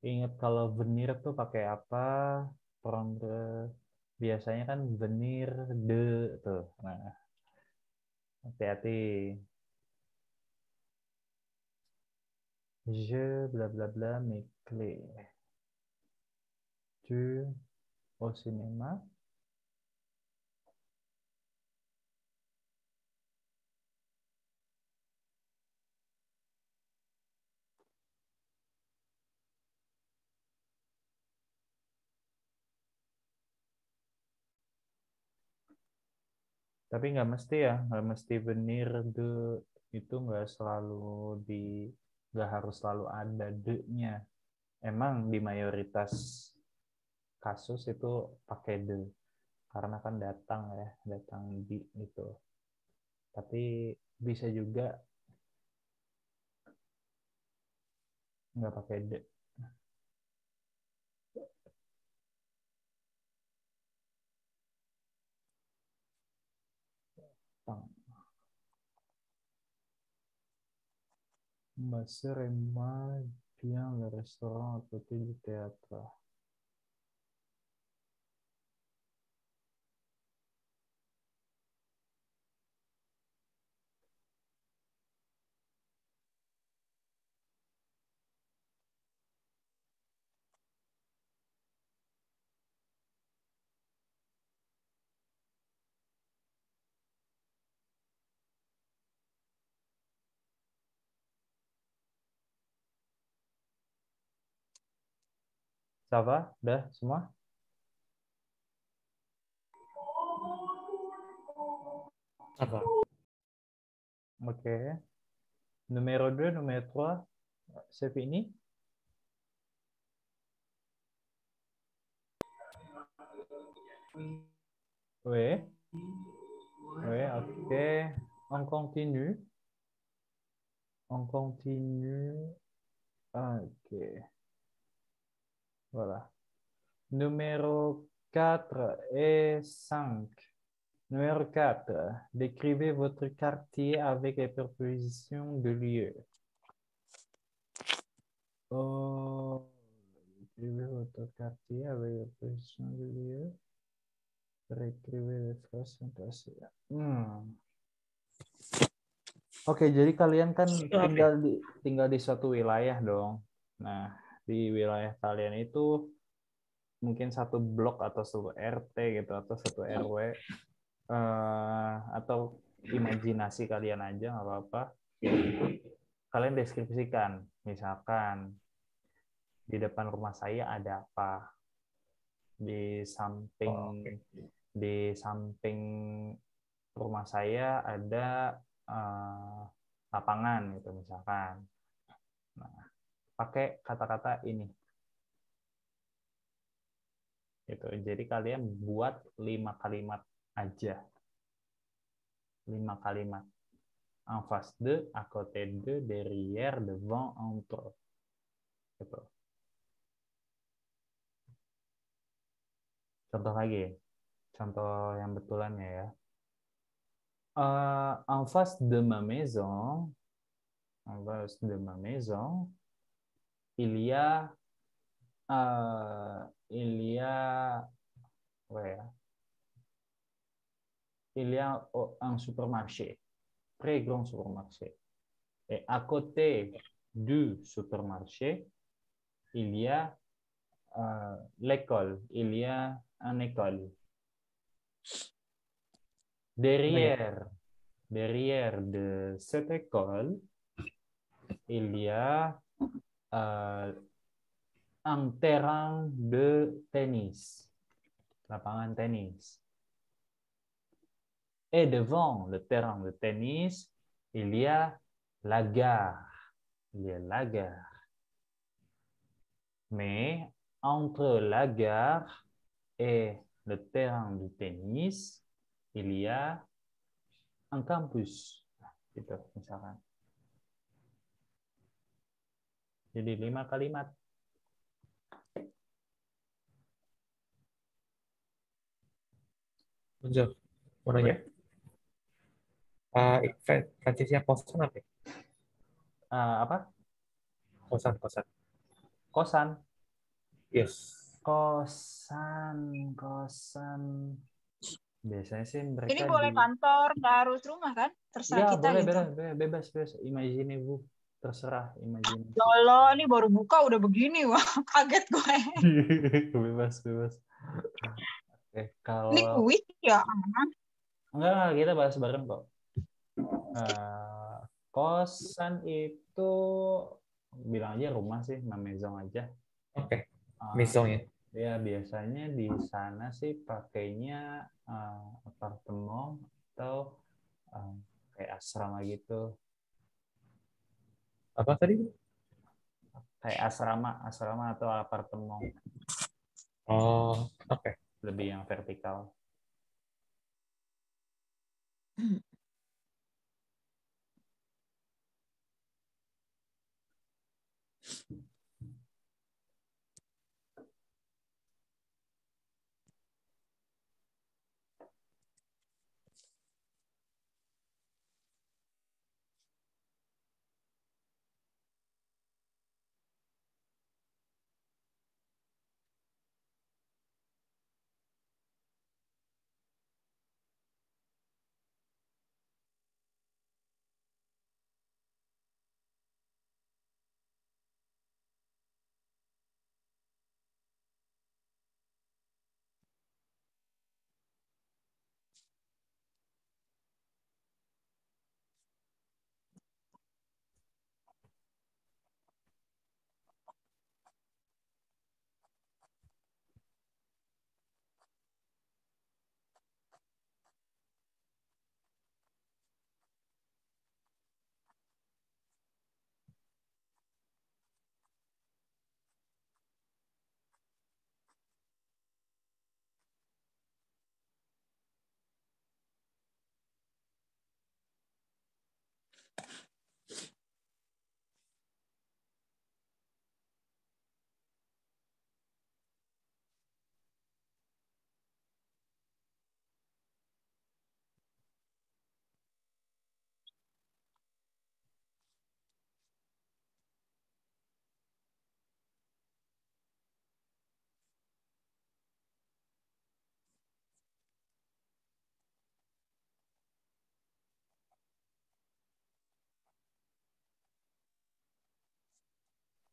[SPEAKER 1] Ingat kalau venir tuh pakai apa? Prendre. Biasanya kan venir de tuh. Nah, hati-hati. Je bla bla bla mes clés. Tu au cinéma. Tapi nggak mesti ya, nggak mesti venir de itu nggak harus selalu ada de-nya. Emang di mayoritas kasus itu pakai de karena kan datang ya, datang di itu. Tapi bisa juga nggak pakai de. Ma sœur et moi bien le restaurant à côté du théâtre. Ça va? Udah semua?
[SPEAKER 4] Apa?
[SPEAKER 1] Oke. Numéro 2, numéro 3, c'est fini? Oui. Oui, ok. On continue. On continue. Ok. Voilà. Numéro 4 et 5. Numéro 4. Décrivez votre quartier avec les prépositions de lieu. Oh, décrivez votre quartier avec les prépositions de lieu. Décrivez les phrases passées. Oke, jadi kalian kan tinggal di suatu wilayah dong. Nah, di wilayah kalian itu mungkin satu blok atau satu RT gitu atau satu RW atau imajinasi kalian aja nggak apa-apa. Kalian deskripsikan, misalkan di depan rumah saya ada apa, di samping rumah saya ada lapangan gitu misalkan. Nah, pakai kata-kata ini. Gitu. Jadi kalian buat 5 kalimat aja. 5 kalimat. En face de, à côté de, derrière, devant, entre. Gitu. Contoh lagi. Contoh yang betulannya ya. En face de ma maison, en face de ma maison, il y a ouais, il y a un supermarché, très grand supermarché. Et à côté du supermarché, il y a l'école, il y a une école. Derrière de cette école, il y a un terrain de tennis, lapangan tenis. Et devant le terrain de tennis, Il y a la gare. Il y a la gare. Mais entre la gare et le terrain de tennis, il y a un campus. Gitu, misalkan. Jadi 5 kalimat.
[SPEAKER 4] Bentar, mau nanya. Francesnya kosan apa ya?
[SPEAKER 1] Apa?
[SPEAKER 4] Kosan, kosan.
[SPEAKER 1] Kosan.
[SPEAKER 4] Yes.
[SPEAKER 1] Kosan. Biasanya sih mereka
[SPEAKER 5] Ini boleh kantor, nggak harus rumah kan? Terserah
[SPEAKER 1] Ya,
[SPEAKER 5] kita
[SPEAKER 1] boleh,
[SPEAKER 5] gitu.
[SPEAKER 1] bebas. Imaginez-vous. Terserah, imajinasi.
[SPEAKER 5] Lolo, ini baru buka udah begini, wah kaget gue.
[SPEAKER 1] Bebas. Oke,
[SPEAKER 5] Ini
[SPEAKER 1] kalau
[SPEAKER 5] kuis ya?
[SPEAKER 1] enggak, kita bahas bareng kok. Kosan itu bilang aja rumah sih, maison aja.
[SPEAKER 4] Oke. Maison ya.
[SPEAKER 1] Ya, biasanya di sana sih pakainya apartemen atau kayak asrama gitu.
[SPEAKER 4] Apa tadi?
[SPEAKER 1] Kayak asrama atau apartemen.
[SPEAKER 4] Oh, oke.
[SPEAKER 1] Lebih yang vertikal.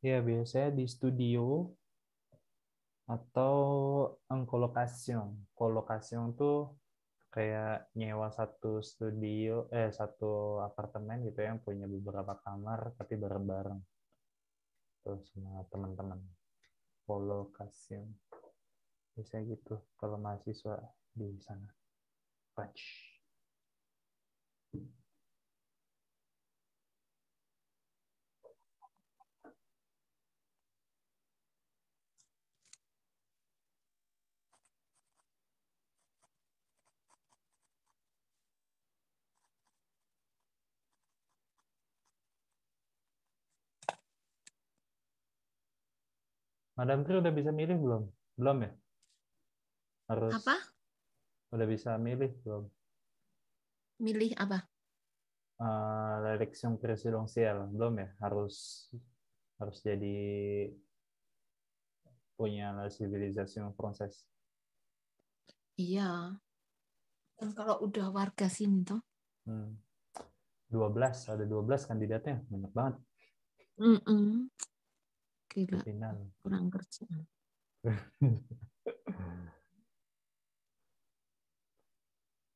[SPEAKER 1] Ya, biasanya di studio atau colocation. Colocation tuh kayak nyewa satu apartemen gitu yang punya beberapa kamar tapi bareng-bareng tuh sama teman-teman. Colocation. Biasanya gitu kalau mahasiswa di sana. Prancis. Madam Tri udah bisa milih belum? Belum ya? Harus.
[SPEAKER 2] Apa?
[SPEAKER 1] Udah bisa milih belum?
[SPEAKER 2] Milih apa?
[SPEAKER 1] L'élection présidentielle belum ya? Harus jadi punya la civilisation française.
[SPEAKER 2] Iya. Kan kalau udah warga sini tuh.
[SPEAKER 1] 12, ada 12 kandidatnya, banyak banget.
[SPEAKER 2] Gila,
[SPEAKER 1] Pimpinan.
[SPEAKER 2] kurang kerjaan.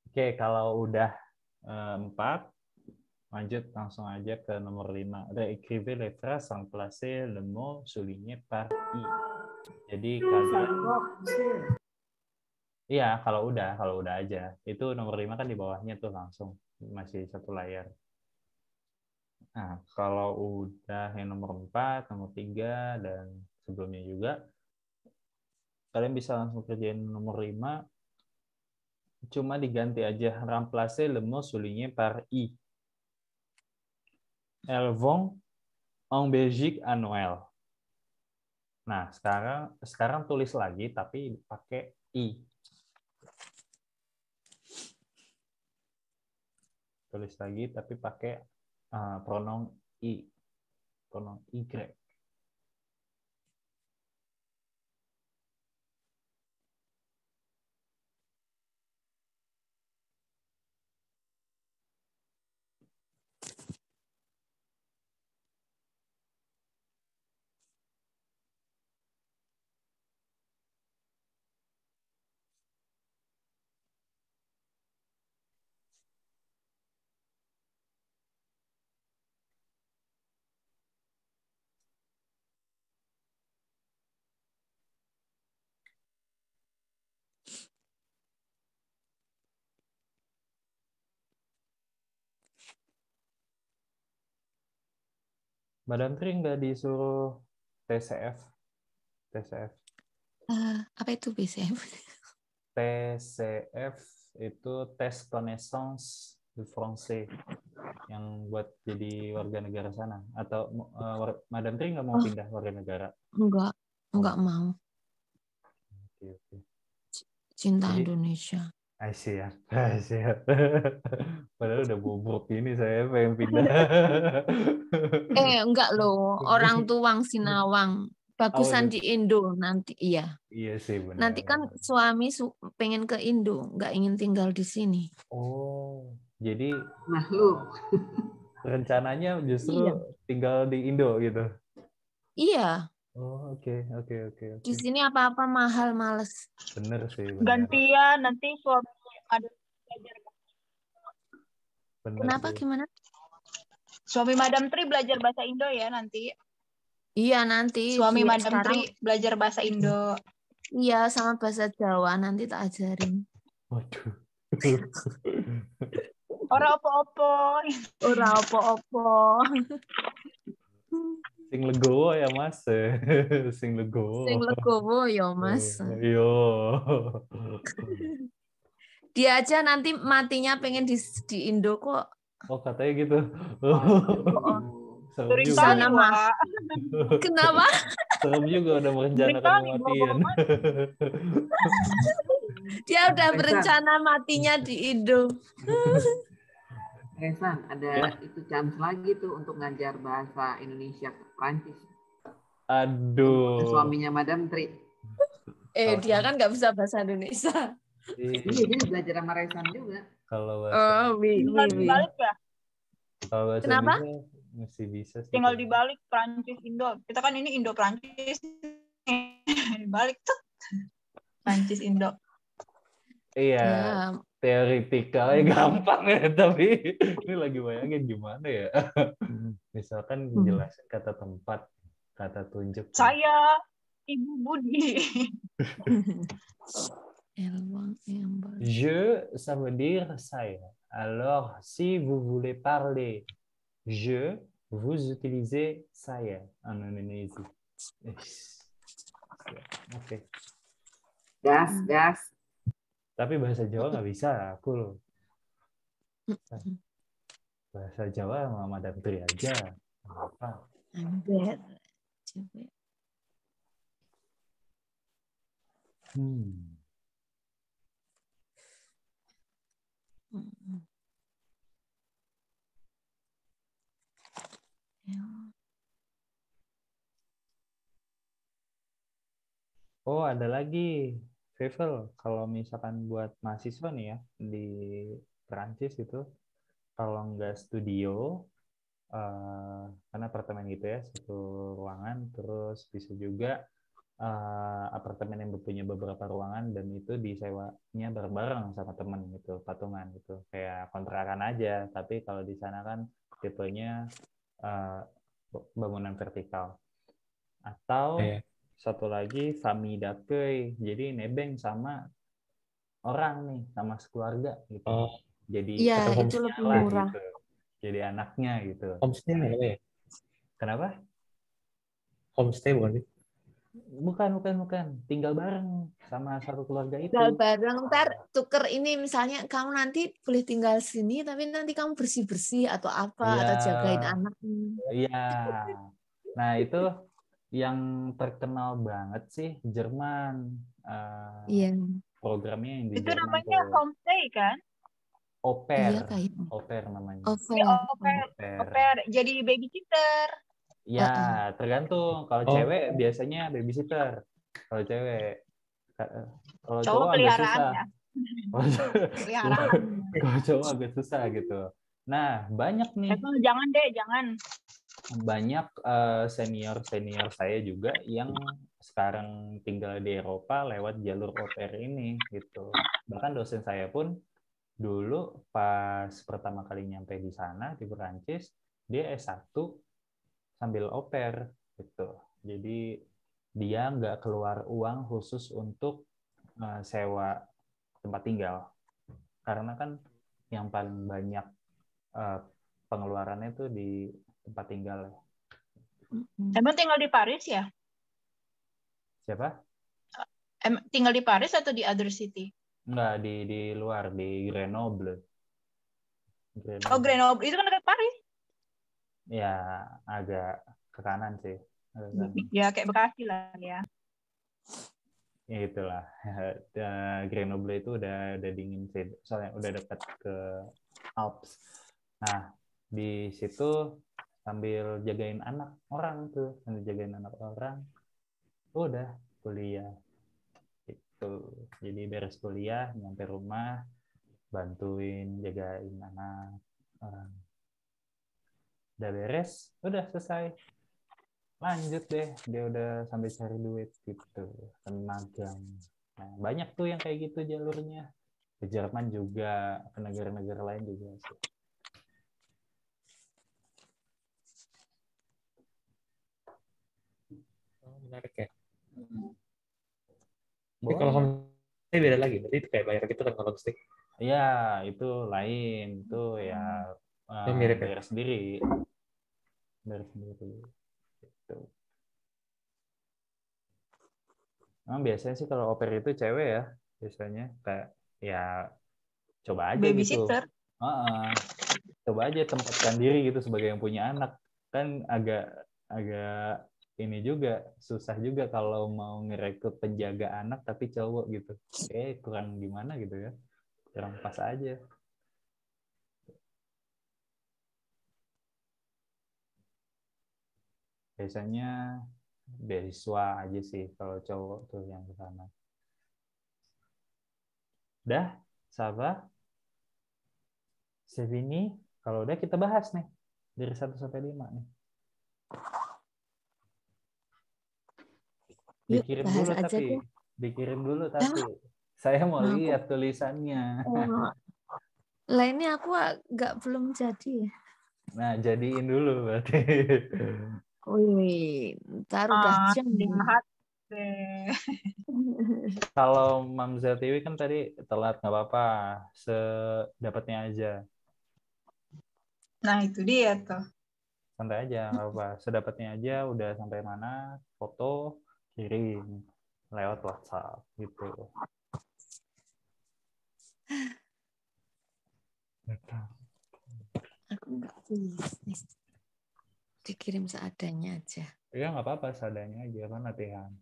[SPEAKER 1] Oke, kalau udah 4, lanjut langsung aja ke nomor 5. Réécrivez les phrases sans placer le mot souligné par i. Jadi kalian iya, kalau udah aja. Itu nomor 5 kan di bawahnya tuh langsung masih satu layar. Nah, kalau udah yang nomor 4, nomor 3, dan sebelumnya juga, kalian bisa langsung kerjain nomor 5, cuma diganti aja, remplacer le mot souligné par I. Elles vont en Belgique à Noël. Nah, sekarang tulis lagi, tapi pakai I. Tulis lagi, tapi pakai pronoun I. Pronoun Y. Madam Tri nggak disuruh TCF? TCF.
[SPEAKER 2] Apa itu BCM?
[SPEAKER 1] TCF itu tes connaissance du français yang buat jadi warga negara sana, atau Madam Tri nggak mau pindah warga negara?
[SPEAKER 2] Enggak mau.
[SPEAKER 1] Oke.
[SPEAKER 2] Cinta
[SPEAKER 1] Jadi,
[SPEAKER 2] Indonesia.
[SPEAKER 1] siap. Padahal udah bobrok ini, saya pengen pindah.
[SPEAKER 2] Enggak loh, orang Tuang Sinawang. Bagusan di Indo nanti, iya.
[SPEAKER 1] Iya sih, benar.
[SPEAKER 2] Nanti kan suami pengen ke Indo, nggak ingin tinggal di sini.
[SPEAKER 1] Oh, jadi
[SPEAKER 3] Makhluk.
[SPEAKER 1] rencananya justru tinggal di Indo gitu.
[SPEAKER 2] Iya.
[SPEAKER 1] Oh, oke.
[SPEAKER 2] Di sini apa-apa mahal, males.
[SPEAKER 1] Bener sih, bener.
[SPEAKER 5] Gantian nanti suami ada belajar.
[SPEAKER 1] Bener
[SPEAKER 2] Kenapa
[SPEAKER 1] sih.
[SPEAKER 2] gimana?
[SPEAKER 5] Suami Madam Tri belajar bahasa Indo ya nanti.
[SPEAKER 2] Iya, nanti
[SPEAKER 5] Suami Madam
[SPEAKER 2] sekarang
[SPEAKER 5] Tri belajar bahasa Indo.
[SPEAKER 2] iya sama bahasa Jawa nanti tak ajarin.
[SPEAKER 1] Waduh.
[SPEAKER 5] Ora opo-opo.
[SPEAKER 2] Ora opo-opo.
[SPEAKER 1] Sing legowo ya Mas. Sing legowo.
[SPEAKER 2] Sing legowo ya Mas.
[SPEAKER 1] Yo.
[SPEAKER 2] Dia aja nanti matinya pengen di Indo kok.
[SPEAKER 1] Oh, katanya gitu. Serem
[SPEAKER 5] Sering
[SPEAKER 1] juga.
[SPEAKER 5] kali, Wak.
[SPEAKER 2] Kenapa?
[SPEAKER 1] Serem juga udah merencanakan kematian.
[SPEAKER 2] Dia udah berencana matinya di Indo.
[SPEAKER 3] San, ada itu chance lagi tuh untuk ngajar bahasa Indonesia ke Prancis.
[SPEAKER 1] Aduh.
[SPEAKER 3] Suaminya Madam Tri.
[SPEAKER 2] Dia kan nggak bisa bahasa Indonesia.
[SPEAKER 3] Iya, jadi belajar sama Resan juga.
[SPEAKER 1] Kalau bahasa
[SPEAKER 5] Tinggal dibalik ya.
[SPEAKER 1] Kalau bahasa
[SPEAKER 2] Kenapa?
[SPEAKER 1] Indonesia masih bisa sih.
[SPEAKER 5] Tinggal dibalik Prancis Indo. Kita kan ini Indo Prancis. Dibalik tuh. Prancis Indo.
[SPEAKER 1] Iya. Teoretikalnya gampang ya, tapi ini lagi bayangin gimana ya. Misalkan jelasin kata tempat, kata tunjuk.
[SPEAKER 5] Saya Ibu Budi.
[SPEAKER 1] Je, ça veut dire saya. Alors, si vous voulez parler je, vous utilisez saya en Indonesia. Oke.
[SPEAKER 3] Gas.
[SPEAKER 1] Tapi bahasa Jawa nggak bisa, aku loh. Bahasa Jawa sama Madam Tri aja. Apa?
[SPEAKER 2] Ember.
[SPEAKER 1] Oh, ada lagi, Vevel. Kalau misalkan buat mahasiswa nih ya di Perancis itu, kalau nggak studio, karena apartemen gitu ya, satu ruangan, terus bisa juga apartemen yang punya beberapa ruangan dan itu disewanya bareng-bareng sama temen gitu, patungan gitu, kayak kontrakan aja. Tapi kalau di sana kan tipenya bangunan vertikal. Atau satu lagi famille d'accueil, jadi nebeng sama orang nih, sama sekeluarga gitu. Jadi
[SPEAKER 2] itu lebih murah.
[SPEAKER 1] Gitu. jadi anaknya gitu.
[SPEAKER 4] Homestay nggak apa ya?
[SPEAKER 1] Kenapa?
[SPEAKER 4] Homestay bukan sih?
[SPEAKER 1] Bukan. Tinggal bareng sama satu keluarga itu.
[SPEAKER 2] Tinggal bareng, ntar tuker ini misalnya kamu nanti boleh tinggal sini, tapi nanti kamu bersih-bersih atau apa,
[SPEAKER 1] Iya.
[SPEAKER 2] atau jagain anaknya.
[SPEAKER 1] Iya. Nah, itu yang terkenal banget sih Jerman.
[SPEAKER 2] Iya,
[SPEAKER 1] Programnya yang di
[SPEAKER 5] Itu
[SPEAKER 1] Jerman
[SPEAKER 5] namanya
[SPEAKER 1] tuh.
[SPEAKER 5] homestay kan?
[SPEAKER 1] Au
[SPEAKER 2] iya
[SPEAKER 1] pair.
[SPEAKER 2] kayaknya.
[SPEAKER 1] Au pair namanya.
[SPEAKER 2] Over.
[SPEAKER 5] Au pair.
[SPEAKER 1] Au pair.
[SPEAKER 5] Au pair. Jadi babysitter.
[SPEAKER 1] Ya, tergantung. Kalau
[SPEAKER 4] Oh.
[SPEAKER 1] cewek biasanya babysitter. Kalau cewek. Kalau
[SPEAKER 5] Cowok
[SPEAKER 1] cowok agak
[SPEAKER 5] peliharaan
[SPEAKER 1] susah.
[SPEAKER 5] ya.
[SPEAKER 1] Kalau
[SPEAKER 5] Peliharaan.
[SPEAKER 1] kalau cowok agak susah gitu. Nah, banyak nih.
[SPEAKER 5] Jangan deh, jangan.
[SPEAKER 1] Banyak senior saya juga yang sekarang tinggal di Eropa lewat jalur au pair ini gitu. Bahkan dosen saya pun dulu pas pertama kali nyampe di sana di Perancis, dia S1 sambil au pair gitu. Jadi dia nggak keluar uang khusus untuk sewa tempat tinggal. Karena kan yang paling banyak pengeluarannya itu di tempat tinggal.
[SPEAKER 5] Emang tinggal di Paris ya?
[SPEAKER 1] Siapa?
[SPEAKER 5] Tinggal di Paris atau di other city?
[SPEAKER 1] Enggak, di luar, di Grenoble.
[SPEAKER 5] Oh, Grenoble. Itu kan dekat Paris.
[SPEAKER 1] Ya, agak ke kanan sih.
[SPEAKER 5] Ya, kayak Bekasi lah ya.
[SPEAKER 1] Ya, itulah. Grenoble itu udah dingin sih. Soalnya udah dekat ke Alps. Nah, di situ sambil jagain anak orang tuh. Sambil jagain anak orang. Udah kuliah. Gitu. Jadi beres kuliah, nyampe rumah, bantuin jagain anak orang. Udah beres, udah selesai. Lanjut deh, dia udah sampai cari duit gitu, sambil magang. Nah, banyak tuh yang kayak gitu jalurnya. Ke Jerman juga, ke negara-negara lain juga sih.
[SPEAKER 4] Oh, menarik ya.
[SPEAKER 1] Boleh.
[SPEAKER 4] Kalau homestay beda lagi, berarti kayak bayar gitu kan kalau homestay.
[SPEAKER 1] Iya, itu lain. Itu ya
[SPEAKER 4] Mirip ya?
[SPEAKER 1] bayar sendiri. Bayar sendiri. Gitu. Emang biasanya sih kalau au pair itu cewek ya, biasanya kayak ya coba aja
[SPEAKER 5] Babysitter.
[SPEAKER 1] gitu. Coba aja tempatkan diri gitu sebagai yang punya anak. Kan agak ini juga susah juga kalau mau ngerekrut penjaga anak tapi cowok gitu. Kurang gimana gitu ya. Kurang pas aja. Biasanya beasiswa aja sih kalau cowok tuh yang ke sana. Dah, Sava? Sevini, kalau udah kita bahas nih dari 1 sampai 5 nih. Dikirim dulu tapi. Dikirim dulu tapi. Saya mau lihat tulisannya.
[SPEAKER 2] Lah ini aku belum jadi.
[SPEAKER 1] Nah, jadiin dulu berarti.
[SPEAKER 2] Wih, ntar udah jam.
[SPEAKER 1] Kalau Mamzel TV kan tadi telat, nggak apa-apa. Sedapatnya aja.
[SPEAKER 5] Nah, itu dia tuh.
[SPEAKER 1] Santai aja, nggak apa-apa. Sedapatnya aja, udah sampai mana, foto, kirim lewat WhatsApp gitu.
[SPEAKER 2] Aku nggak bisa. Dikirim seadanya aja.
[SPEAKER 1] Ya nggak apa-apa, seadanya aja kan latihan.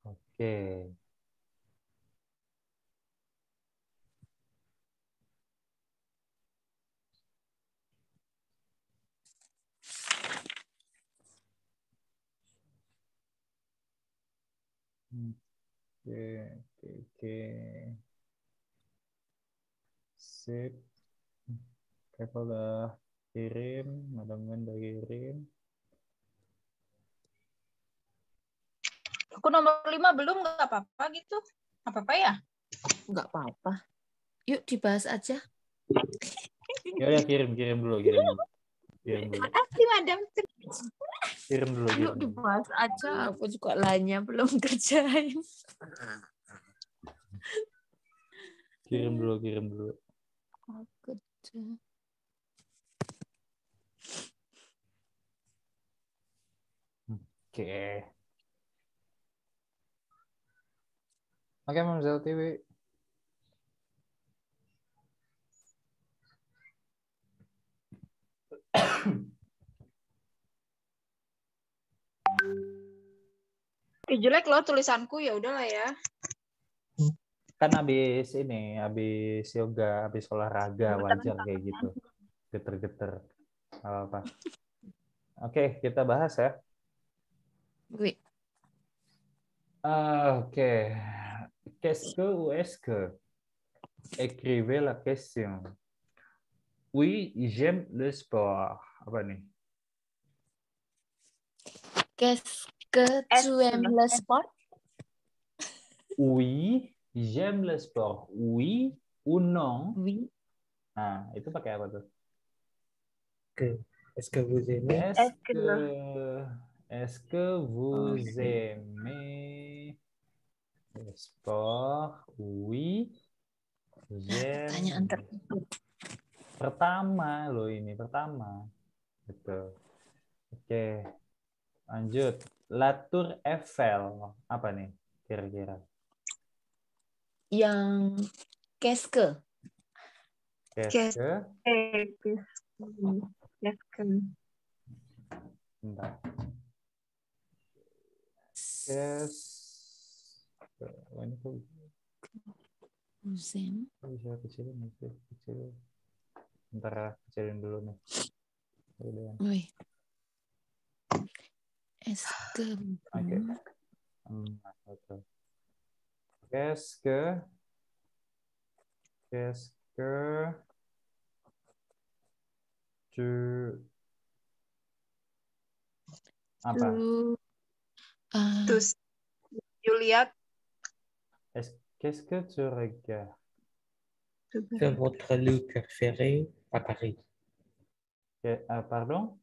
[SPEAKER 1] Oke. Oke. Sip. Kita udah kirim, mudah-mudahan udah kirim.
[SPEAKER 5] Aku nomor 5 belum, nggak apa-apa gitu. Apa-apa ya?
[SPEAKER 2] Nggak apa-apa. Yuk dibahas aja.
[SPEAKER 1] Ya udah kirim dulu.
[SPEAKER 5] Makasih, Madam.
[SPEAKER 1] Kirim dulu.
[SPEAKER 2] Ayo dibahas aja, aku juga lainnya belum kerjain.
[SPEAKER 1] Kirim dulu.
[SPEAKER 2] Aku tuh.
[SPEAKER 1] Oke. Oke, Mamzel TV.
[SPEAKER 5] Jelek loh tulisanku, ya udahlah ya.
[SPEAKER 1] Kan habis yoga, habis olahraga, wajar kayak gitu. Geter-geter. Apa? Oke, kita bahas ya.
[SPEAKER 2] Wait.
[SPEAKER 1] Ok. Qu'est-ce que ou est-ce que? Écrivez la question. Oui, j'aime le sport. Apa nih?
[SPEAKER 2] Qu'est-ce que tu aimes le sport?
[SPEAKER 1] Oui, j'aime le sport. Oui ou non?
[SPEAKER 2] Oui.
[SPEAKER 1] Nah, itu pakai apa tuh?
[SPEAKER 4] Est-ce que vous aimez?
[SPEAKER 1] Est-ce que vous aimez le sport? Oui,
[SPEAKER 2] Pertanyaan
[SPEAKER 1] j'aime.
[SPEAKER 2] tertutup.
[SPEAKER 1] Pertama loh ini, pertama. Betul. Oke, lanjut. La Tour Eiffel. Apa nih kira-kira?
[SPEAKER 2] Yang qu'est-ce que?
[SPEAKER 1] Qu'est-ce que? Bentar. Ini tuh
[SPEAKER 2] Vous aimez?
[SPEAKER 1] bisa kecilin itu, kecil. Bentar, kecilin dulu nih. Udah.
[SPEAKER 2] Oui. Est-ce que
[SPEAKER 1] Oke. Betul. Qu'est-ce que tu apa?
[SPEAKER 5] Terus you lihat
[SPEAKER 1] Qu'est-ce que tu regardes?
[SPEAKER 4] Que votre lieu préféré à Paris?
[SPEAKER 1] Pardon?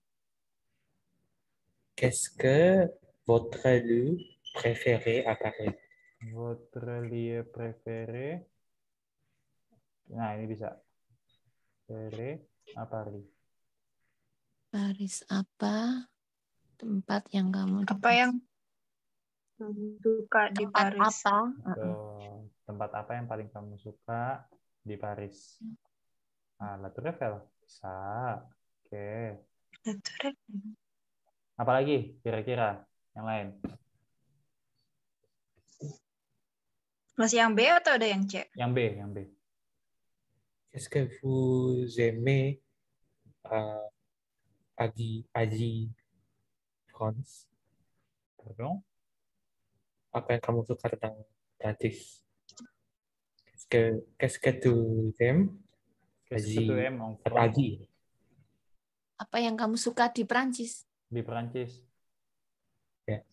[SPEAKER 4] Qu'est-ce que votre lieu préféré à Paris?
[SPEAKER 1] Votre lieu préféré? Nah, ini bisa. Préféré à Paris.
[SPEAKER 2] Paris apa? Tempat yang kamu
[SPEAKER 5] apa yang suka di
[SPEAKER 2] tempat
[SPEAKER 5] Paris?
[SPEAKER 2] apa?
[SPEAKER 1] Tempat apa yang paling kamu suka di Paris? La Tour Eiffel. Bisa. Oke. Apalagi kira-kira yang lain?
[SPEAKER 5] Masih yang B atau ada yang C?
[SPEAKER 1] Yang B.
[SPEAKER 4] Est-ce que vous aimez Aji France?
[SPEAKER 1] Pardon?
[SPEAKER 4] Apa yang kamu suka tentang Prancis? Qu'est-ce que tu aimes?
[SPEAKER 1] Qu'est-ce que tu aimes en France?
[SPEAKER 4] Aji.
[SPEAKER 2] Apa yang kamu suka di Prancis?
[SPEAKER 1] Di Perancis.
[SPEAKER 4] Ya.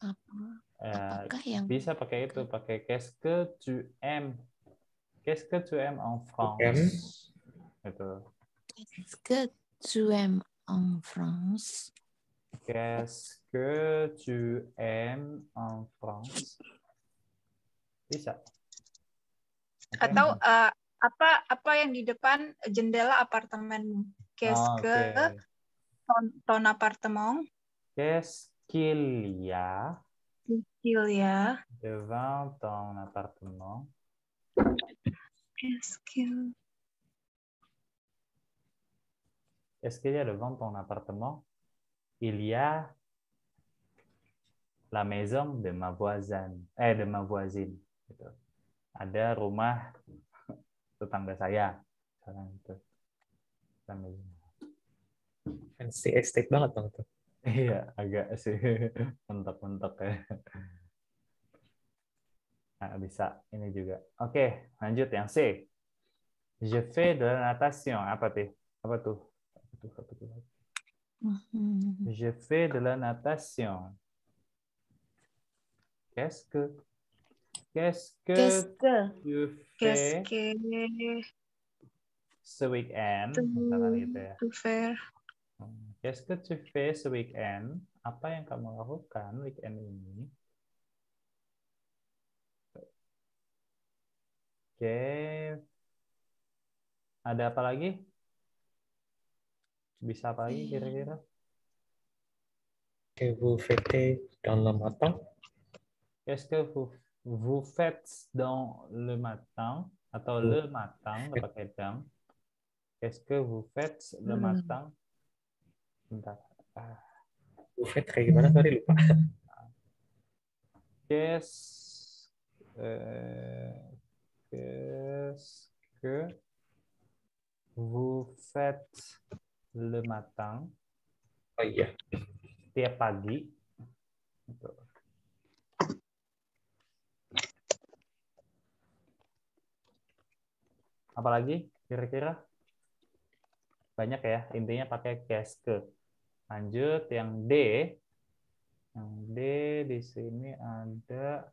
[SPEAKER 2] Apakah yang
[SPEAKER 1] bisa pakai itu, pakai qu'est-ce que tu aimes? Qu'est-ce que tu aimes en France? Itu.
[SPEAKER 2] Qu'est-ce que tu aimes en France?
[SPEAKER 1] Qu'est-ce que tu aimes en France? Bisa. Okay.
[SPEAKER 5] Atau apa yang di depan jendela apartemenmu? Qu'est-ce que ton appartement?
[SPEAKER 1] Qu'est-ce qu'il y a devant ton appartement?
[SPEAKER 5] Qu'est-ce qu'il
[SPEAKER 1] y a devant ton appartement? Il y a la maison de ma voisine. Gitu. Ada rumah tetangga saya. Itu.
[SPEAKER 4] Fancy estate banget Bang tuh.
[SPEAKER 1] Iya, agak sih mentok-mentok ya. Nah, bisa ini juga. Oke, lanjut yang C. Je fais de la natation. Apa tuh? Je fais de la natation. Qu'est-ce que tu fais ce weekend? Misalkan gitu ya. Qu'est-ce que tu fais ce week-end? Apa yang kamu lakukan weekend ini? Oke. Ada apa lagi? Bisa apa lagi kira-kira?
[SPEAKER 4] Que vous faites dans le matin?
[SPEAKER 1] Qu'est-ce que vous faites dans le matin? Atau le matin, nggak pakai dang. Qu'est-ce que vous faites le matin? Bentar.
[SPEAKER 4] Vous faites kayak gimana? Sorry, lupa.
[SPEAKER 1] Qu'est-ce qu'est-ce que vous faites le matin?
[SPEAKER 4] Oh iya.
[SPEAKER 1] Tiap pagi. Gitu. Apalagi kira-kira? Banyak ya, intinya pakai qu'est-ce que. Lanjut yang D. Yang D di sini ada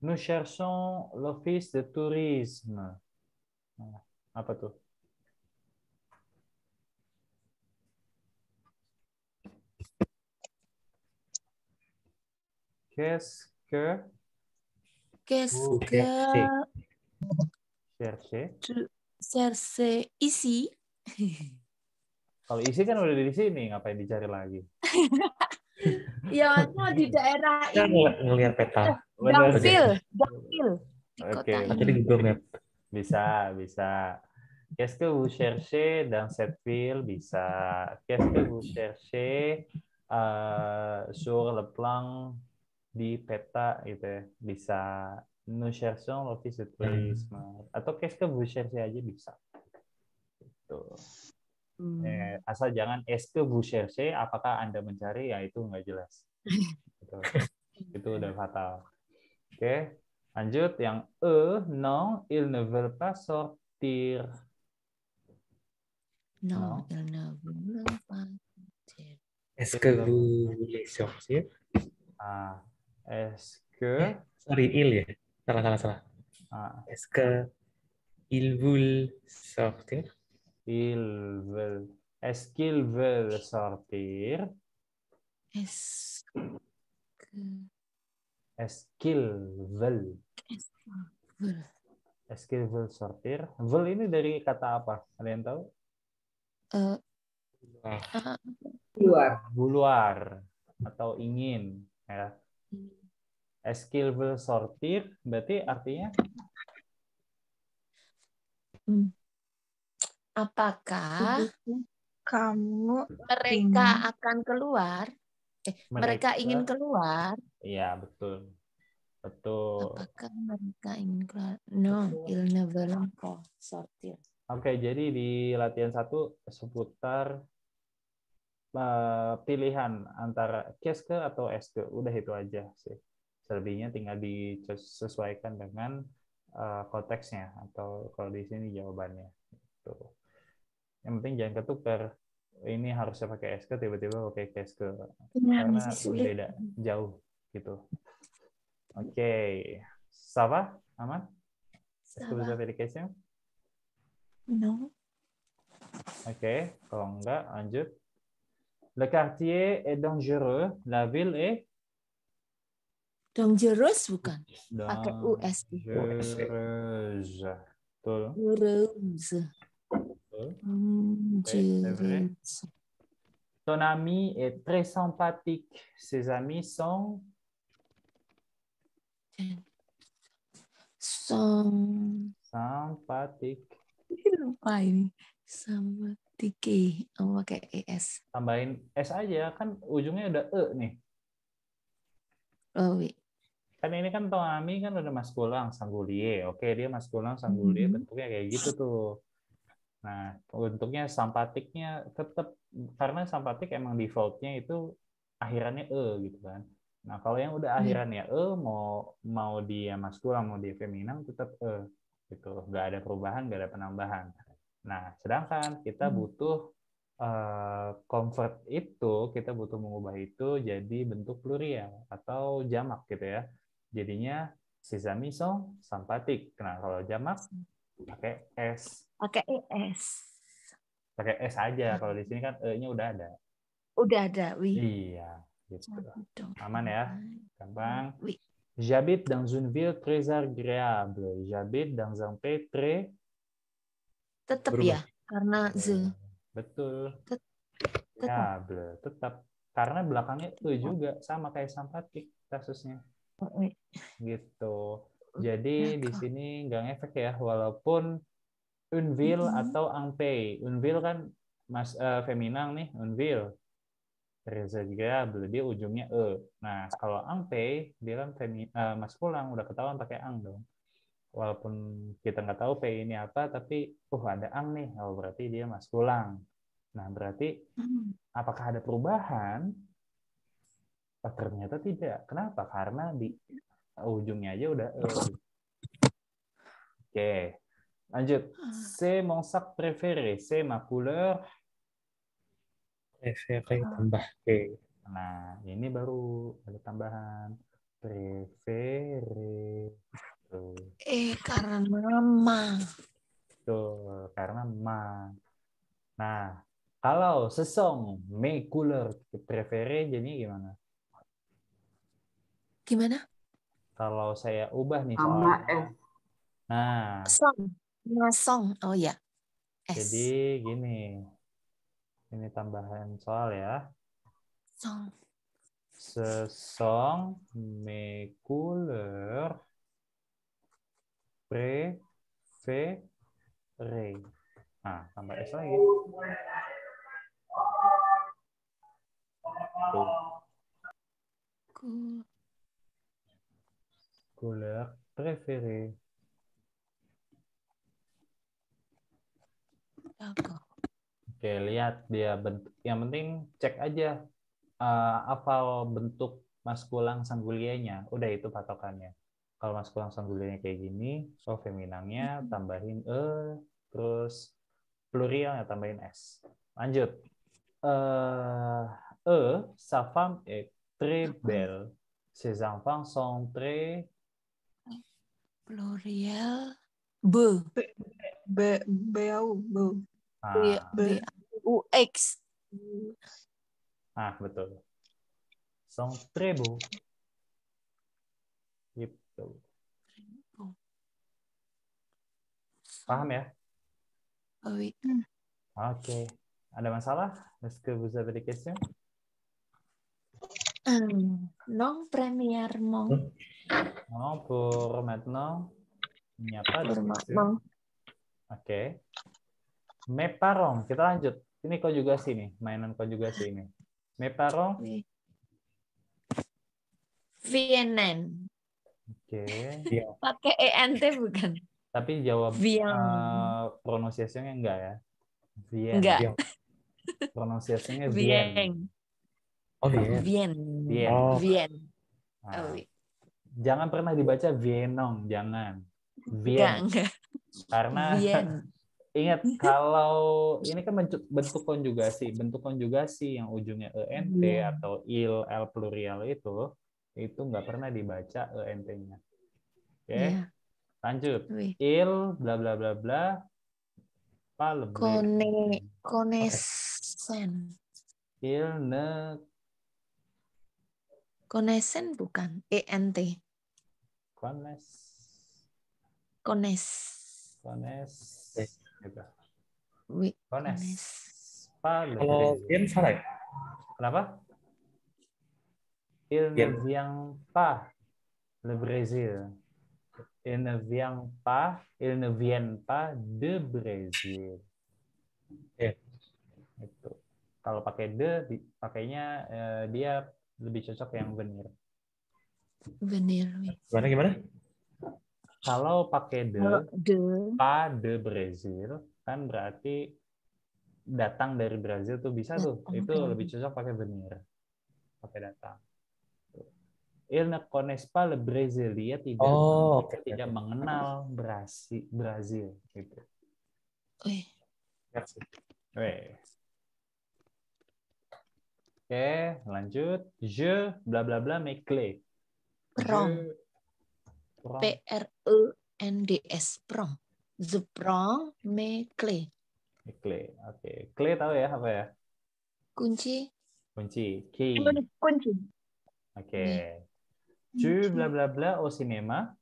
[SPEAKER 1] nous cherchons l'office de tourisme. Nah, apa tuh? Qu'est-ce que
[SPEAKER 2] Qu'est-ce
[SPEAKER 1] vous
[SPEAKER 2] que
[SPEAKER 1] cherchez?
[SPEAKER 2] tu cherches ici?
[SPEAKER 1] Kalau isi kan udah di sini, ngapain dicari lagi?
[SPEAKER 2] Ya, di daerah
[SPEAKER 4] Kita
[SPEAKER 2] ini.
[SPEAKER 4] ngelihat peta.
[SPEAKER 2] Dapil di
[SPEAKER 1] Oke,
[SPEAKER 2] kota
[SPEAKER 4] Jadi
[SPEAKER 2] ini.
[SPEAKER 4] Google Map.
[SPEAKER 1] bisa. Qu'est-ce que vous cherchez dans cette ville? Bisa. Qu'est-ce que vous cherchez sur le plan di peta gitu ya? Bisa. Nous cherchons l'office de tourisme. Atau qu'est-ce que vous cherchez aja bisa. Gitu. Asal jangan est-ce que vous cherchez, apakah Anda mencari, ya itu nggak jelas. Gitu. Itu udah fatal. Oke, lanjut yang non, ils ne veulent pas sortir.
[SPEAKER 2] Non, il ne veut pas sortir.
[SPEAKER 4] Est-ce que vous voulez sortir?
[SPEAKER 1] Est-ce que
[SPEAKER 4] Sorry, il ya. Salah. Est-ce que ils veulent sortir?
[SPEAKER 1] Est-ce qu'ils veulent sortir?
[SPEAKER 2] Est-ce que
[SPEAKER 1] Est-ce qu'ils veulent?
[SPEAKER 2] veulent.
[SPEAKER 1] Est-ce qu'ils veulent sortir? Veulent ini dari kata apa? Ada yang tahu? Vouloir atau ingin. Ya. Est-ce qu'ils veulent sortir? Berarti artinya?
[SPEAKER 2] Apakah
[SPEAKER 5] Kamu
[SPEAKER 2] mereka akan keluar? Mereka ingin keluar?
[SPEAKER 1] Iya, betul.
[SPEAKER 2] Apakah mereka ingin keluar? No, ils ne veulent pas sortir.
[SPEAKER 1] Oke, jadi di latihan 1 seputar pilihan antara qu'est-ce que atau est-ce que. Udah itu aja sih. Selebihnya tinggal disesuaikan dengan konteksnya atau kalau di sini jawabannya. Gitu. Yang penting jangan ketukar. Ini harusnya pakai est-ce que, tiba-tiba pakai qu'est-ce que. Karena beda jauh gitu. Oke. Ça va, Aman? Est-ce que vous avez des questions?
[SPEAKER 2] No.
[SPEAKER 1] Oke, kalau enggak lanjut. Le quartier est dangereux, la ville est
[SPEAKER 2] Dangerous bukan? Pakai US.
[SPEAKER 1] dangereuse. Betul.
[SPEAKER 2] Dangerous.
[SPEAKER 1] Ton ami est très sympathique. Ses amis sont sympathiques.
[SPEAKER 2] Lupa ini. Sympathique. Oh, pakai ES.
[SPEAKER 1] Tambahin S aja, kan ujungnya udah E nih.
[SPEAKER 2] Oh, wait.
[SPEAKER 1] Kan ini kan ton ami kan udah maskulang, singulier. Oke, dia maskulang, singulier, bentuknya kayak gitu tuh. Nah, bentuknya simpatiknya tetap, karena simpatik emang defaultnya itu akhirannya E gitu kan. Nah, kalau yang udah akhirannya E, mau dia maskulang, mau dia feminan, tetap E. Gitu. Nggak ada perubahan, nggak ada penambahan. Nah, sedangkan kita butuh convert itu, kita butuh mengubah itu jadi bentuk plurial atau jamak gitu ya. Jadinya ses amis sont sympathiques. Nah, kalau jamak pakai S.
[SPEAKER 2] Pakai ES.
[SPEAKER 1] Pakai S aja. Kalau di sini kan E-nya udah ada.
[SPEAKER 2] Udah ada, oui.
[SPEAKER 1] Iya, gitu.
[SPEAKER 2] Dong.
[SPEAKER 1] Aman ya? Gampang.
[SPEAKER 2] Oui.
[SPEAKER 1] J'habite dans une ville très agréable. J'habite dans un pays très
[SPEAKER 2] Tetap
[SPEAKER 4] Berubah.
[SPEAKER 2] ya, karena ze.
[SPEAKER 1] betul.
[SPEAKER 2] Tetap.
[SPEAKER 1] Agréable. Tetap. Karena belakangnya juga sama kayak simpatik kasusnya.
[SPEAKER 2] Oui.
[SPEAKER 1] Gitu. Jadi di sini nggak ngefek ya, walaupun une ville atau un pays. Une ville kan feminang nih, une ville. Très agréable, dia ujungnya e. Nah, kalau un pays dia kan maskulang, udah ketahuan pakai ang dong. Walaupun kita nggak tahu pays ini apa, tapi ada ang nih, berarti dia maskulang. Nah, berarti apakah ada perubahan? Ternyata tidak. Kenapa? Karena di ujungnya aja udah e. Oke, lanjut. C'est mon sac préféré, c'est ma couleur.
[SPEAKER 4] Preferé tambah P.
[SPEAKER 1] Nah, ini baru ada tambahan. Préféré.
[SPEAKER 2] Karena ma.
[SPEAKER 1] Tuh, karena ma. Nah, kalau sesong mes couleurs préférées jadinya gimana?
[SPEAKER 2] Gimana?
[SPEAKER 1] Kalau saya ubah nih
[SPEAKER 3] Sama
[SPEAKER 1] soalnya.
[SPEAKER 3] S.
[SPEAKER 1] Nah,
[SPEAKER 2] Song. Masong. Oh ya. S.
[SPEAKER 1] jadi gini. Ini tambahan soal ya.
[SPEAKER 2] Song.
[SPEAKER 1] Ce sont mes couleurs préférées. Nah, tambah S lagi. Tuh. Couleur préférée. Oke, lihat dia bentuk. Yang penting cek aja hafal bentuk maskulang sanggulianya. Udah itu patokannya. Kalau maskulang sanggulianya kayak gini, feminangnya tambahin e, terus plurialnya tambahin s. Lanjut. Sa femme est très belle. Ses enfants sont très
[SPEAKER 2] Plurial. B.
[SPEAKER 5] Beau.
[SPEAKER 2] B-U-X.
[SPEAKER 1] Betul. Sont très beaux. Gitu. Paham ya?
[SPEAKER 2] Oui.
[SPEAKER 1] Oke. Ada masalah? Est-ce que vous avez des questions?
[SPEAKER 2] Non, premièrement.
[SPEAKER 1] Non, pour maintenant, il n'y a pas de question. Oke. Mes parents, kita lanjut. Ini konjugasi nih, mainan konjugasi ini. Mes parents.
[SPEAKER 2] Vienen.
[SPEAKER 1] Oke.
[SPEAKER 2] Pakai ENT bukan?
[SPEAKER 1] Tapi jawab pronunciasinya enggak ya? Vien.
[SPEAKER 2] Enggak.
[SPEAKER 1] Pronunciasinya vien.
[SPEAKER 4] Oh, vien.
[SPEAKER 2] Vien.
[SPEAKER 1] Vien.
[SPEAKER 4] Oh.
[SPEAKER 2] Vien.
[SPEAKER 1] Nah, jangan pernah dibaca vienong, jangan. Vien.
[SPEAKER 2] Enggak.
[SPEAKER 1] Karena
[SPEAKER 2] Vien.
[SPEAKER 1] ingat, kalau ini kan bentuk konjugasi. Bentuk konjugasi yang ujungnya ENT atau il, L plurial itu nggak pernah dibaca ENT-nya. Oke? Lanjut. Il, bla bla bla bla.
[SPEAKER 2] Konesen.
[SPEAKER 1] Il ne.
[SPEAKER 2] Konesen bukan. ENT.
[SPEAKER 1] Kones. Gitu.
[SPEAKER 2] Oui.
[SPEAKER 1] Kones.
[SPEAKER 4] Kalau vien salah ya?
[SPEAKER 1] Kenapa? Il ne vient pas le Brésil. Il ne vient pas de Brésil. Itu. Kalau pakai de, pakainya dia lebih cocok yang venir.
[SPEAKER 2] Venir.
[SPEAKER 4] Gimana?
[SPEAKER 1] Kalau pakai de, pas de Brésil, kan berarti datang dari Brazil tuh bisa tuh. Itu lebih cocok pakai venir. Pakai datang. Il ne connaît pas le Brésil. Dia tidak mengenal Brazil. Gitu. Oke, lanjut. Je, bla bla bla, mes clés.
[SPEAKER 2] Prends. P-R-E-N-D-S. Prends. Je prends mes clés.
[SPEAKER 1] Clés. Oke. Clés tahu ya apa ya?
[SPEAKER 2] Kunci.
[SPEAKER 1] Kunci. Key.
[SPEAKER 5] Kunci.
[SPEAKER 1] Oke. Tu bla bla bla au cinéma.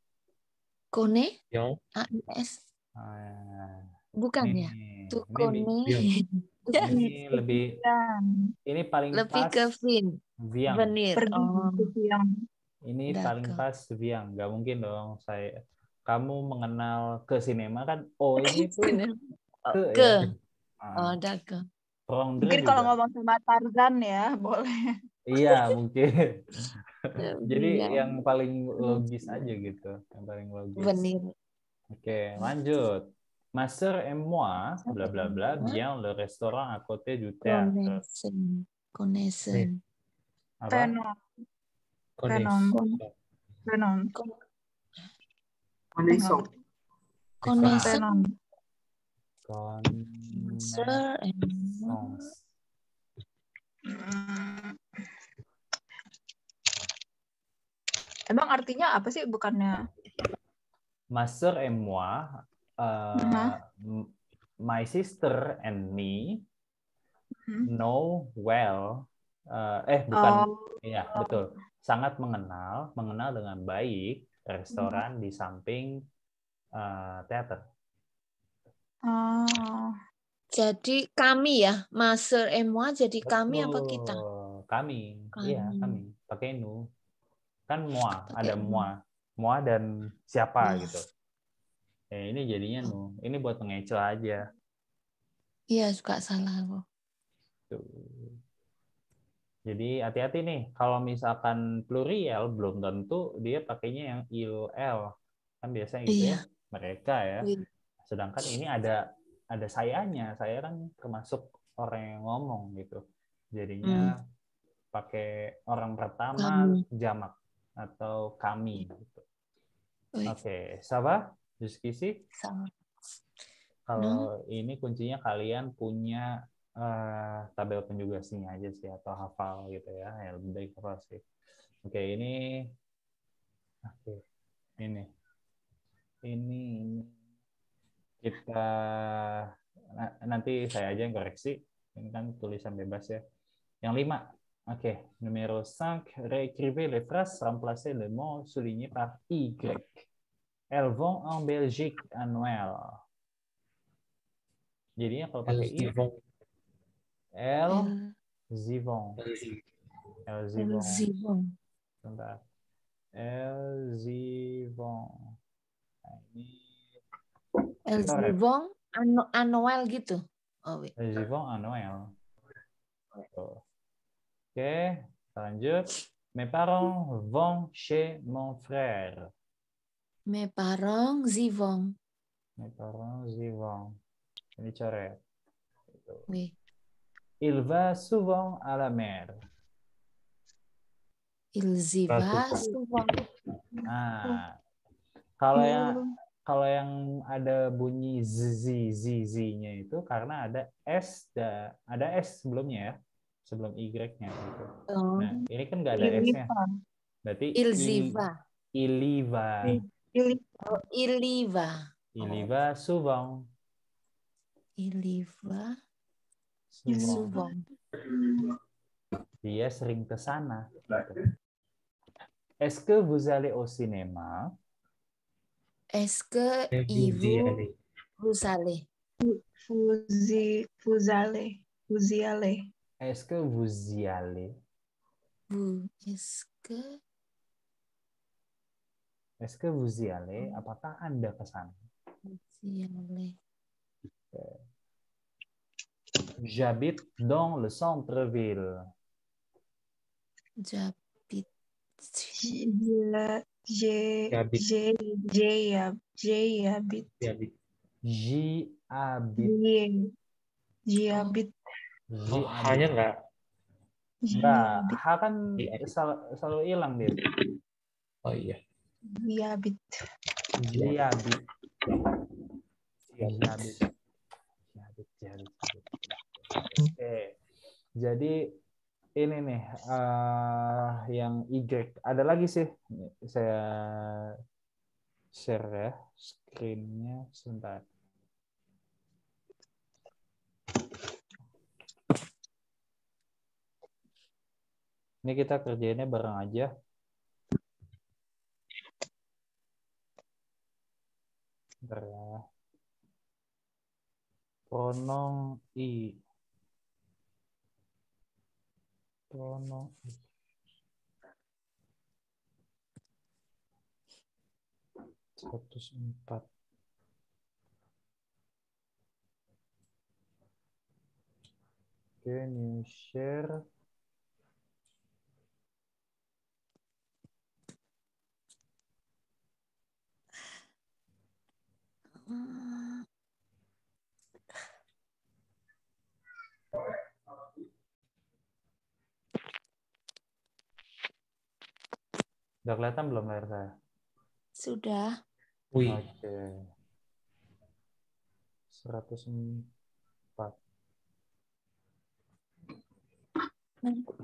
[SPEAKER 2] Kone,
[SPEAKER 4] Yang
[SPEAKER 2] AIS.
[SPEAKER 1] Ah,
[SPEAKER 2] Bukan ya?
[SPEAKER 1] nih,
[SPEAKER 2] Tuh
[SPEAKER 1] ini
[SPEAKER 2] kone.
[SPEAKER 1] ini lebih ini paling
[SPEAKER 2] Lebih
[SPEAKER 1] pas
[SPEAKER 2] ke Vin.
[SPEAKER 1] Viang.
[SPEAKER 2] Venir.
[SPEAKER 5] Pergi
[SPEAKER 2] Oh,
[SPEAKER 5] ke siang.
[SPEAKER 1] Ini paling
[SPEAKER 2] d'accord.
[SPEAKER 1] pas Viang. Nggak mungkin dong kamu mengenal ke sinema kan. Oh, ini tuh ke ya.
[SPEAKER 2] Ke.
[SPEAKER 1] Ah,
[SPEAKER 2] Oh, d'accord.
[SPEAKER 1] Prendre
[SPEAKER 5] Mungkin kalau
[SPEAKER 1] juga.
[SPEAKER 5] ngomong sama Tarzan ya, boleh.
[SPEAKER 1] Iya, mungkin. Jadi
[SPEAKER 2] Viang.
[SPEAKER 1] yang paling logis aja gitu, yang paling logis.
[SPEAKER 2] Venir.
[SPEAKER 1] Oke, lanjut. Ma sœur et moi, bla bla bla, bien le restaurant à côté du théâtre.
[SPEAKER 2] Connaissent. Connaissent.
[SPEAKER 1] Apa?
[SPEAKER 5] Venom.
[SPEAKER 4] konis.
[SPEAKER 5] Venom.
[SPEAKER 3] Connaissons.
[SPEAKER 2] Connaissent.
[SPEAKER 5] Venom.
[SPEAKER 2] Sir and
[SPEAKER 1] Connaissance.
[SPEAKER 5] Emang artinya apa sih? Bukannya
[SPEAKER 1] Ma sœur et moi, my sister and me know well. Bukan, iya betul. Sangat mengenal dengan baik restoran di samping teater.
[SPEAKER 2] jadi kami ya, Master et moi jadi kami apa
[SPEAKER 1] Betul.
[SPEAKER 2] kita?
[SPEAKER 1] Kami. Iya, kami. Pakai nu. Kan moi,
[SPEAKER 2] Pakai
[SPEAKER 1] ada
[SPEAKER 2] nu.
[SPEAKER 1] moi. Moi dan siapa
[SPEAKER 2] Moi.
[SPEAKER 1] gitu. Ini jadinya nu. Ini buat mengecoh aja.
[SPEAKER 2] Iya, suka salah loh.
[SPEAKER 1] Tuh. Jadi hati-hati nih, kalau misalkan plurial belum tentu dia pakainya yang il-el. Kan biasanya gitu ya,
[SPEAKER 2] Iya.
[SPEAKER 1] mereka ya. Sedangkan ini ada sayanya, saya kan termasuk orang yang ngomong gitu. Jadinya pakai orang pertama
[SPEAKER 2] Kami.
[SPEAKER 1] jamak atau kami gitu.
[SPEAKER 2] Oke.
[SPEAKER 1] Oke, Saba, diskusi.
[SPEAKER 2] Sama.
[SPEAKER 1] Kalau ini kuncinya kalian punya tabel penjugasinya aja sih atau hafal gitu ya, yang lebih baik hafal sih. Oke, ini kita nanti saya aja yang koreksi. Ini kan tulisan bebas ya. Yang 5. Oke, numero 5, réécrivez les phrases, remplacez le mot souligné par Y. Elles vont en Belgique à Noël. Jadinya kalau pakai I, elles y vont. Elles y vont. Sebentar. Elles y vont. Nah, ini
[SPEAKER 2] Elles y vont à Noël gitu. Oh, wait.
[SPEAKER 1] Elles y vont à Noël. Oke, lanjut. Mes parents vont chez mon frère.
[SPEAKER 2] Mes parents y vont.
[SPEAKER 1] Mes parents y vont. Ini coret.
[SPEAKER 2] Oui.
[SPEAKER 1] Il va souvent à la mer.
[SPEAKER 2] Il y va souvent.
[SPEAKER 1] Nah, kalau yang ada bunyi z-nya itu karena ada s sebelumnya ya, sebelum y-nya gitu. Nah, ini kan nggak ada s-nya. Berarti
[SPEAKER 2] Il y va.
[SPEAKER 1] Il y va.
[SPEAKER 2] Il y va.
[SPEAKER 1] Il y va souvent.
[SPEAKER 2] Il y va
[SPEAKER 1] Souvent.
[SPEAKER 2] souvent.
[SPEAKER 1] Dia sering ke sana. Est-ce que vous allez au cinéma?
[SPEAKER 2] Est-ce que vous allez?
[SPEAKER 5] Vous allez.
[SPEAKER 1] Est-ce que vous y allez? Est-ce que vous y allez? Apakah Anda ke sana? J'habite dans le centre-ville.
[SPEAKER 2] J'habite.
[SPEAKER 4] Hanya enggak?
[SPEAKER 1] Enggak, H kan selalu hilang dia.
[SPEAKER 4] Oh iya.
[SPEAKER 5] J'habite.
[SPEAKER 1] Oke. Jadi ini nih yang Y. Ada lagi sih. Saya share ya screen-nya sebentar. Ini kita kerjainnya bareng aja. Bentar ya. Pronom I. Pronom I. Seratus empat. Oke, new share. Udah kelihatan belum layar saya?
[SPEAKER 2] Sudah.
[SPEAKER 4] Wih,
[SPEAKER 1] Oke. 104.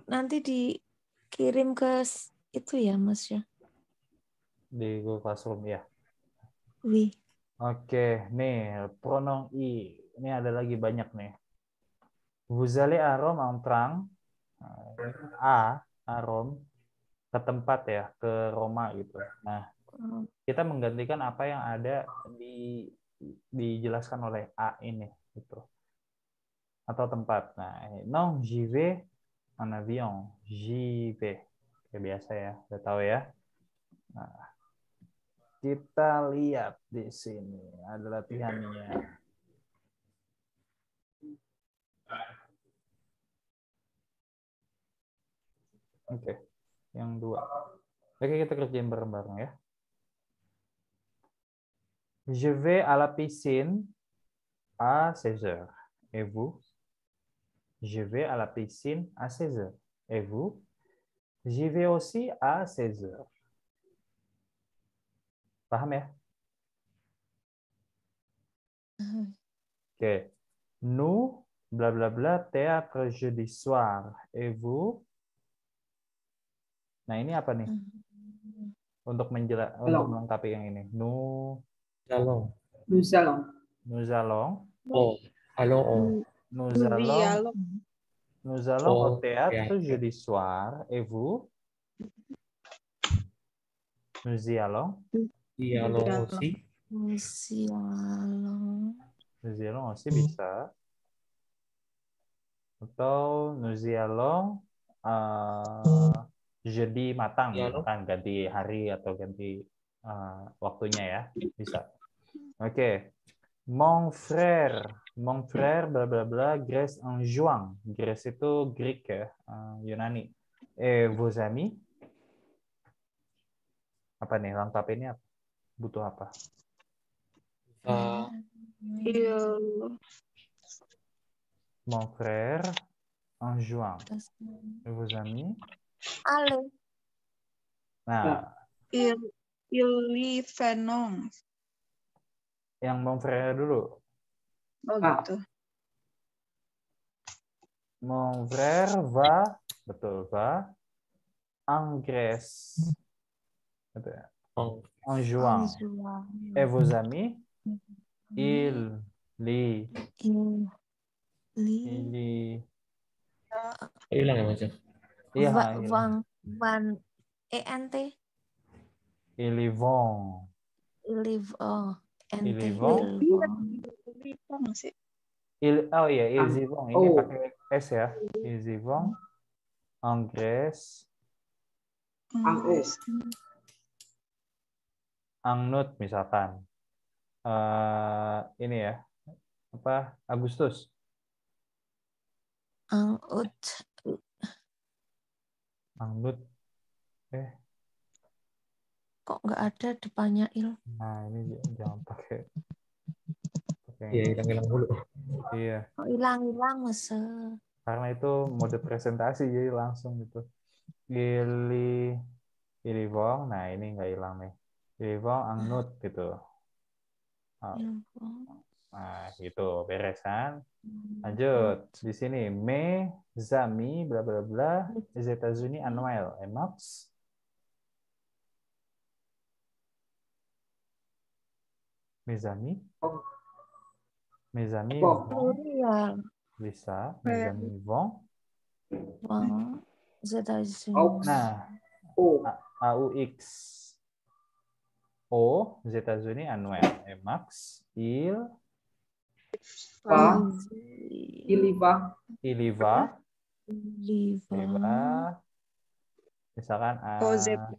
[SPEAKER 2] Nanti dikirim ke itu ya, Mas ya.
[SPEAKER 1] Di Google Classroom ya.
[SPEAKER 2] Wih.
[SPEAKER 1] Oke, nih pronom I. Ini ada lagi banyak nih. Vous allez à Rome en train. A Rome, ke tempat ya, ke Roma gitu. Nah, kita menggantikan apa yang ada dijelaskan oleh A ini gitu. Atau tempat. Nah, non, j'y vais en avion. J'y vais. Kayak biasa ya, udah tahu ya. Nah, kita lihat di sini ada latihannya. Oke, yang dua. Oke, kita kerjain bareng-bareng ya. Je vais à la piscine à 16 heures. Et vous? Je vais à la piscine à 16 heures. Et vous? J'y vais aussi à 16 heures. Paham ya? Oke. Nous, blablabla, théâtre jeudi soir. Et vous? Nah, ini apa nih? Untuk melengkapi yang ini. Nous
[SPEAKER 4] allons.
[SPEAKER 3] Nous allons.
[SPEAKER 4] Oh, allons on.
[SPEAKER 1] Nous allons au
[SPEAKER 4] Oh,
[SPEAKER 1] théâtre
[SPEAKER 4] ya.
[SPEAKER 1] jeudi soir. Et vous? Nous y allons.
[SPEAKER 4] Di allons aussi.
[SPEAKER 1] Nous y allons aussi bisa. Atau nous y allons jeudi matang,
[SPEAKER 4] Iya,
[SPEAKER 1] misalkan ganti hari atau ganti waktunya ya, bisa. Oke. Mon frère, bla bla bla, Grèce en juin. Grèce itu Greek ya, Yunani. Vos amis? Apa nih, lengkapinnya apa? Butuh apa? Mon frère en juin. Vos amis?
[SPEAKER 2] Ale.
[SPEAKER 1] Nah,
[SPEAKER 5] Ili Venong.
[SPEAKER 1] yang mon frère dulu.
[SPEAKER 5] Oh gitu.
[SPEAKER 1] Mon frère va, betul, va en Grèce. Gitu ya.
[SPEAKER 4] Oh,
[SPEAKER 1] En juin. Et vos amis? Ils,
[SPEAKER 4] hilang ya Mas?
[SPEAKER 1] Iya,
[SPEAKER 2] Van ENT.
[SPEAKER 1] ils y vont.
[SPEAKER 2] Ils
[SPEAKER 1] Ils y vont.
[SPEAKER 5] Sih.
[SPEAKER 1] Oh iya, ils y vont. Ini pakai S ya. Ils y vont en Grèce. En août misalkan. Ini ya. Apa? Agustus.
[SPEAKER 2] En août.
[SPEAKER 1] En août.
[SPEAKER 2] Kok nggak ada depannya il?
[SPEAKER 1] Nah, ini jangan pakai
[SPEAKER 4] Iya, hilang-hilang dulu.
[SPEAKER 1] Iya.
[SPEAKER 2] Oh, hilang masa.
[SPEAKER 1] Karena itu mode presentasi jadi langsung gitu. Ili Wong, nah ini nggak hilang nih. Ili Wong Angnut gitu. Nah, gitu beresan. Lanjut di sini mes amis bla bla bla les États-Unis à Noël et mars. Mes amis vont. Bisa. Mes amis vont.
[SPEAKER 3] Aux.
[SPEAKER 1] Nah,
[SPEAKER 3] O.
[SPEAKER 1] AUX. O, Zetazuni annuel. Emax,
[SPEAKER 3] Pa. Iliva.
[SPEAKER 1] Iliva.
[SPEAKER 2] Liva.
[SPEAKER 1] Misalkan
[SPEAKER 5] OZ.
[SPEAKER 1] nggak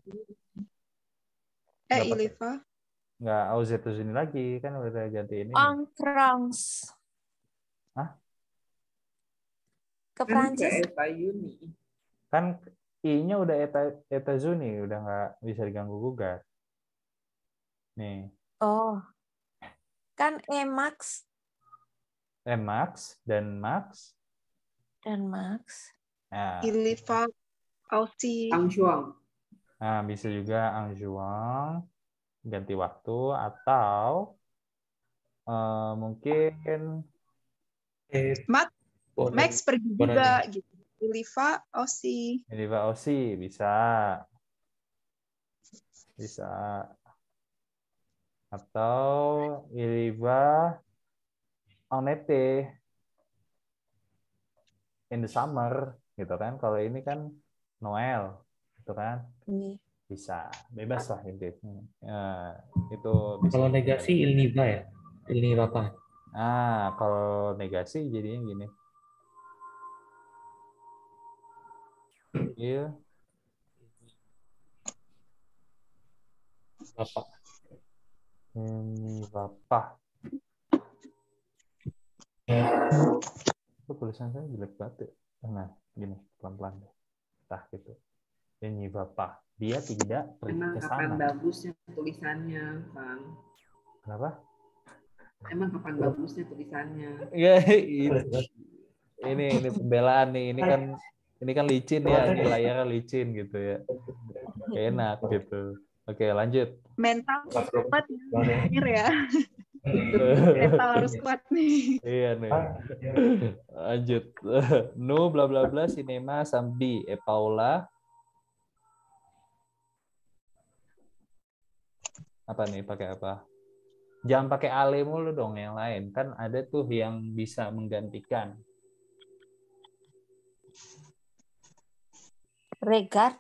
[SPEAKER 1] pakai-
[SPEAKER 5] Iliva.
[SPEAKER 1] nggak Zetazuni lagi kan udah ganti ini.
[SPEAKER 2] En France.
[SPEAKER 1] Hah?
[SPEAKER 2] Ke
[SPEAKER 3] Kan ke
[SPEAKER 2] Prancis.
[SPEAKER 3] Etayuni.
[SPEAKER 1] Kan I-nya udah Etazuni, udah nggak bisa diganggu gugat. Nih,
[SPEAKER 2] Oh. Kan Emax
[SPEAKER 1] Emax dan Max.
[SPEAKER 2] dan Max.
[SPEAKER 1] Nah,
[SPEAKER 5] Iliva. Aussie.
[SPEAKER 3] Angjuang.
[SPEAKER 1] nah, bisa juga Angjuang ganti waktu atau mungkin
[SPEAKER 5] Mat.
[SPEAKER 4] boleh.
[SPEAKER 5] Max pergi
[SPEAKER 4] Boleh
[SPEAKER 5] juga gitu. Iliva. Aussie.
[SPEAKER 1] Iliva Osi bisa. Bisa. Atau Iliva Aunete in the summer gitu kan. Kalau ini kan Noel gitu kan. Bisa. Bebas lah intinya. Itu bisa.
[SPEAKER 4] Kalau negasi ilniva ya, ilniva apa?
[SPEAKER 1] Nah, kalau negasi jadinya gini. Iya.
[SPEAKER 4] Apa?
[SPEAKER 1] Ini bapak. Itu tulisan saya jelek banget. Nah, gini pelan-pelan. Tah gitu. Ini bapak. Dia tidak pergi
[SPEAKER 3] Emang
[SPEAKER 1] ke
[SPEAKER 3] kapan
[SPEAKER 1] sana.
[SPEAKER 3] bagusnya tulisannya, Bang?
[SPEAKER 1] Kenapa?
[SPEAKER 3] Emang kapan bagusnya tulisannya?
[SPEAKER 1] Ya, ini pembelaan nih. Ini kan licin ya. Ini layarnya licin gitu ya. Enak gitu. Oke, lanjut.
[SPEAKER 5] Mental kuat ya. Mental harus kuat nih.
[SPEAKER 1] Iya nih. Lanjut. Nu bla bla bla cinema sambi Paula. Apa nih pakai apa? Jangan pakai ale mulu dong yang lain. Kan ada tuh yang bisa menggantikan.
[SPEAKER 2] Regard.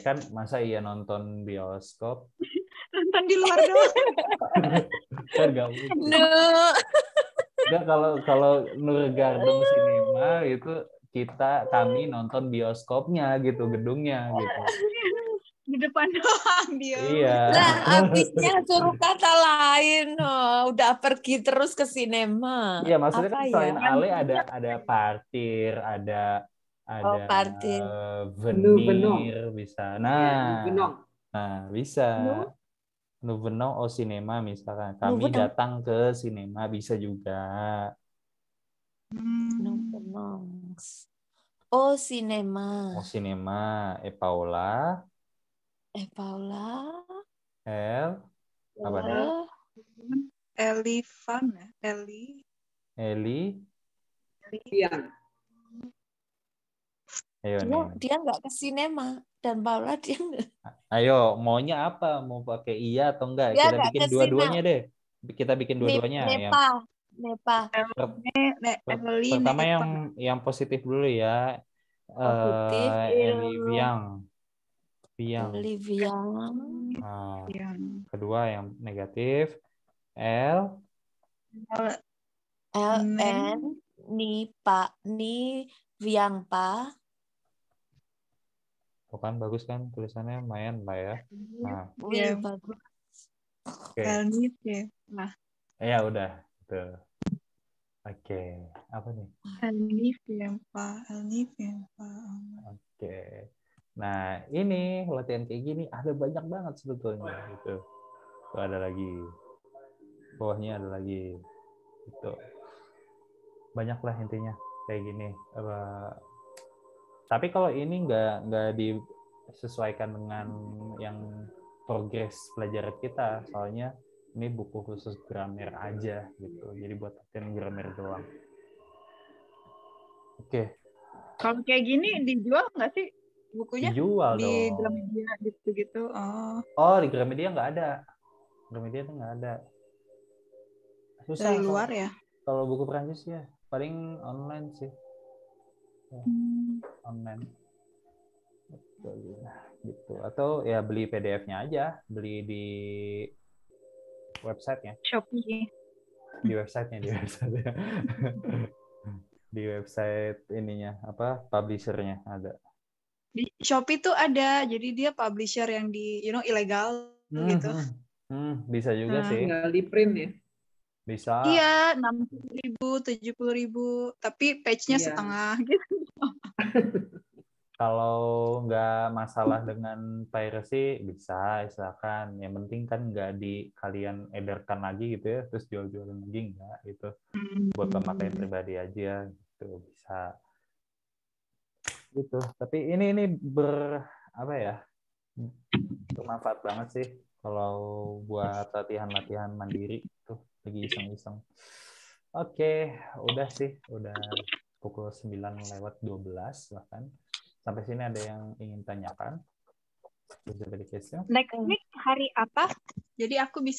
[SPEAKER 1] Kan masa iya nonton bioskop?
[SPEAKER 5] Nonton di luar doang.
[SPEAKER 1] Kan nggak mungkin.
[SPEAKER 2] No.
[SPEAKER 1] Nggak, kalau Nurgarden Cinema itu kami nonton bioskopnya gitu, gedungnya gitu.
[SPEAKER 5] Di depan doang dia.
[SPEAKER 1] Iya.
[SPEAKER 2] Lah, habisnya suruh kata lain. Oh, udah pergi terus ke sinema.
[SPEAKER 1] Iya, maksudnya kan
[SPEAKER 2] Apa
[SPEAKER 1] selain
[SPEAKER 2] ya?
[SPEAKER 1] ale ada parkir, ada
[SPEAKER 2] Partir.
[SPEAKER 1] venir bisa.
[SPEAKER 3] Benong.
[SPEAKER 1] Nah, bisa.
[SPEAKER 2] Nu?
[SPEAKER 1] Nuvenong au cinema misalkan. Kami
[SPEAKER 2] Nuvenong.
[SPEAKER 1] datang ke sinema bisa juga.
[SPEAKER 2] Oh, sinema.
[SPEAKER 1] Au cinema Paula.
[SPEAKER 2] Paula.
[SPEAKER 1] Apa nih?
[SPEAKER 5] Elivan ya?
[SPEAKER 1] Eli.
[SPEAKER 3] Iya.
[SPEAKER 1] Ayo
[SPEAKER 2] Dia,
[SPEAKER 1] nih.
[SPEAKER 2] dia nggak ke sinema. Dan Paula dia nggak.
[SPEAKER 1] Ayo, maunya apa? Mau pakai iya atau enggak?
[SPEAKER 2] Dia
[SPEAKER 1] Kita
[SPEAKER 2] nggak
[SPEAKER 1] bikin
[SPEAKER 2] ke
[SPEAKER 1] dua-duanya
[SPEAKER 2] sinema.
[SPEAKER 1] deh. Kita bikin dua-duanya.
[SPEAKER 2] Nepa.
[SPEAKER 1] Pertama yang positif dulu ya.
[SPEAKER 2] Positif.
[SPEAKER 1] Viang. Nah, kedua yang negatif.
[SPEAKER 2] LN ni Viang Pa.
[SPEAKER 1] Tuh kan bagus kan tulisannya lumayan lah ya. Nah,
[SPEAKER 5] Iya,
[SPEAKER 2] bagus.
[SPEAKER 1] oke.
[SPEAKER 5] Elnif ya. Nah,
[SPEAKER 1] Ya udah. Tuh. Oke, apa nih?
[SPEAKER 5] Elnif ya, Pak.
[SPEAKER 1] Oke. Nah, ini latihan kayak gini ada banyak banget sebetulnya gitu. Tuh ada lagi. Bawahnya ada lagi. Gitu. Banyak lah intinya kayak gini. Tapi kalau ini nggak disesuaikan dengan yang progres pelajaran kita, soalnya ini buku khusus grammar aja gitu. Jadi buat latihan grammar doang. Oke.
[SPEAKER 5] Kalau kayak gini dijual nggak sih bukunya?
[SPEAKER 1] Dijual
[SPEAKER 5] di
[SPEAKER 1] dong.
[SPEAKER 5] Gramedia gitu-gitu.
[SPEAKER 1] Oh, di Gramedia nggak ada. Gramedia tuh nggak ada. Susah
[SPEAKER 5] Dari luar ya?
[SPEAKER 1] Kalau buku Prancis ya paling online sih. Ya, online. Gitu. Atau ya beli PDF-nya aja, beli di websitenya.
[SPEAKER 5] Shopee.
[SPEAKER 1] Di websitenya. Di website ininya apa publishernya ada.
[SPEAKER 5] Di Shopee tuh ada, jadi dia publisher yang di ilegal gitu.
[SPEAKER 1] Bisa juga sih.
[SPEAKER 3] Tinggal di print ya.
[SPEAKER 1] Bisa.
[SPEAKER 5] Iya, 60.000, 70.000, tapi page-nya
[SPEAKER 3] Iya.
[SPEAKER 5] setengah gitu.
[SPEAKER 1] Kalau nggak masalah dengan piracy bisa, misalkan. Yang penting kan nggak kalian edarkan lagi gitu ya, terus jual-jualan lagi nggak gitu. Buat pemakaian pribadi aja gitu bisa. Gitu. Tapi ini apa ya? Bermanfaat banget sih kalau buat latihan-latihan mandiri tuh lagi iseng-iseng. Oke, udah sih, udah pukul 9:12 bahkan. Sampai sini ada yang ingin tanyakan?
[SPEAKER 5] Next week hari apa? Jadi aku bisa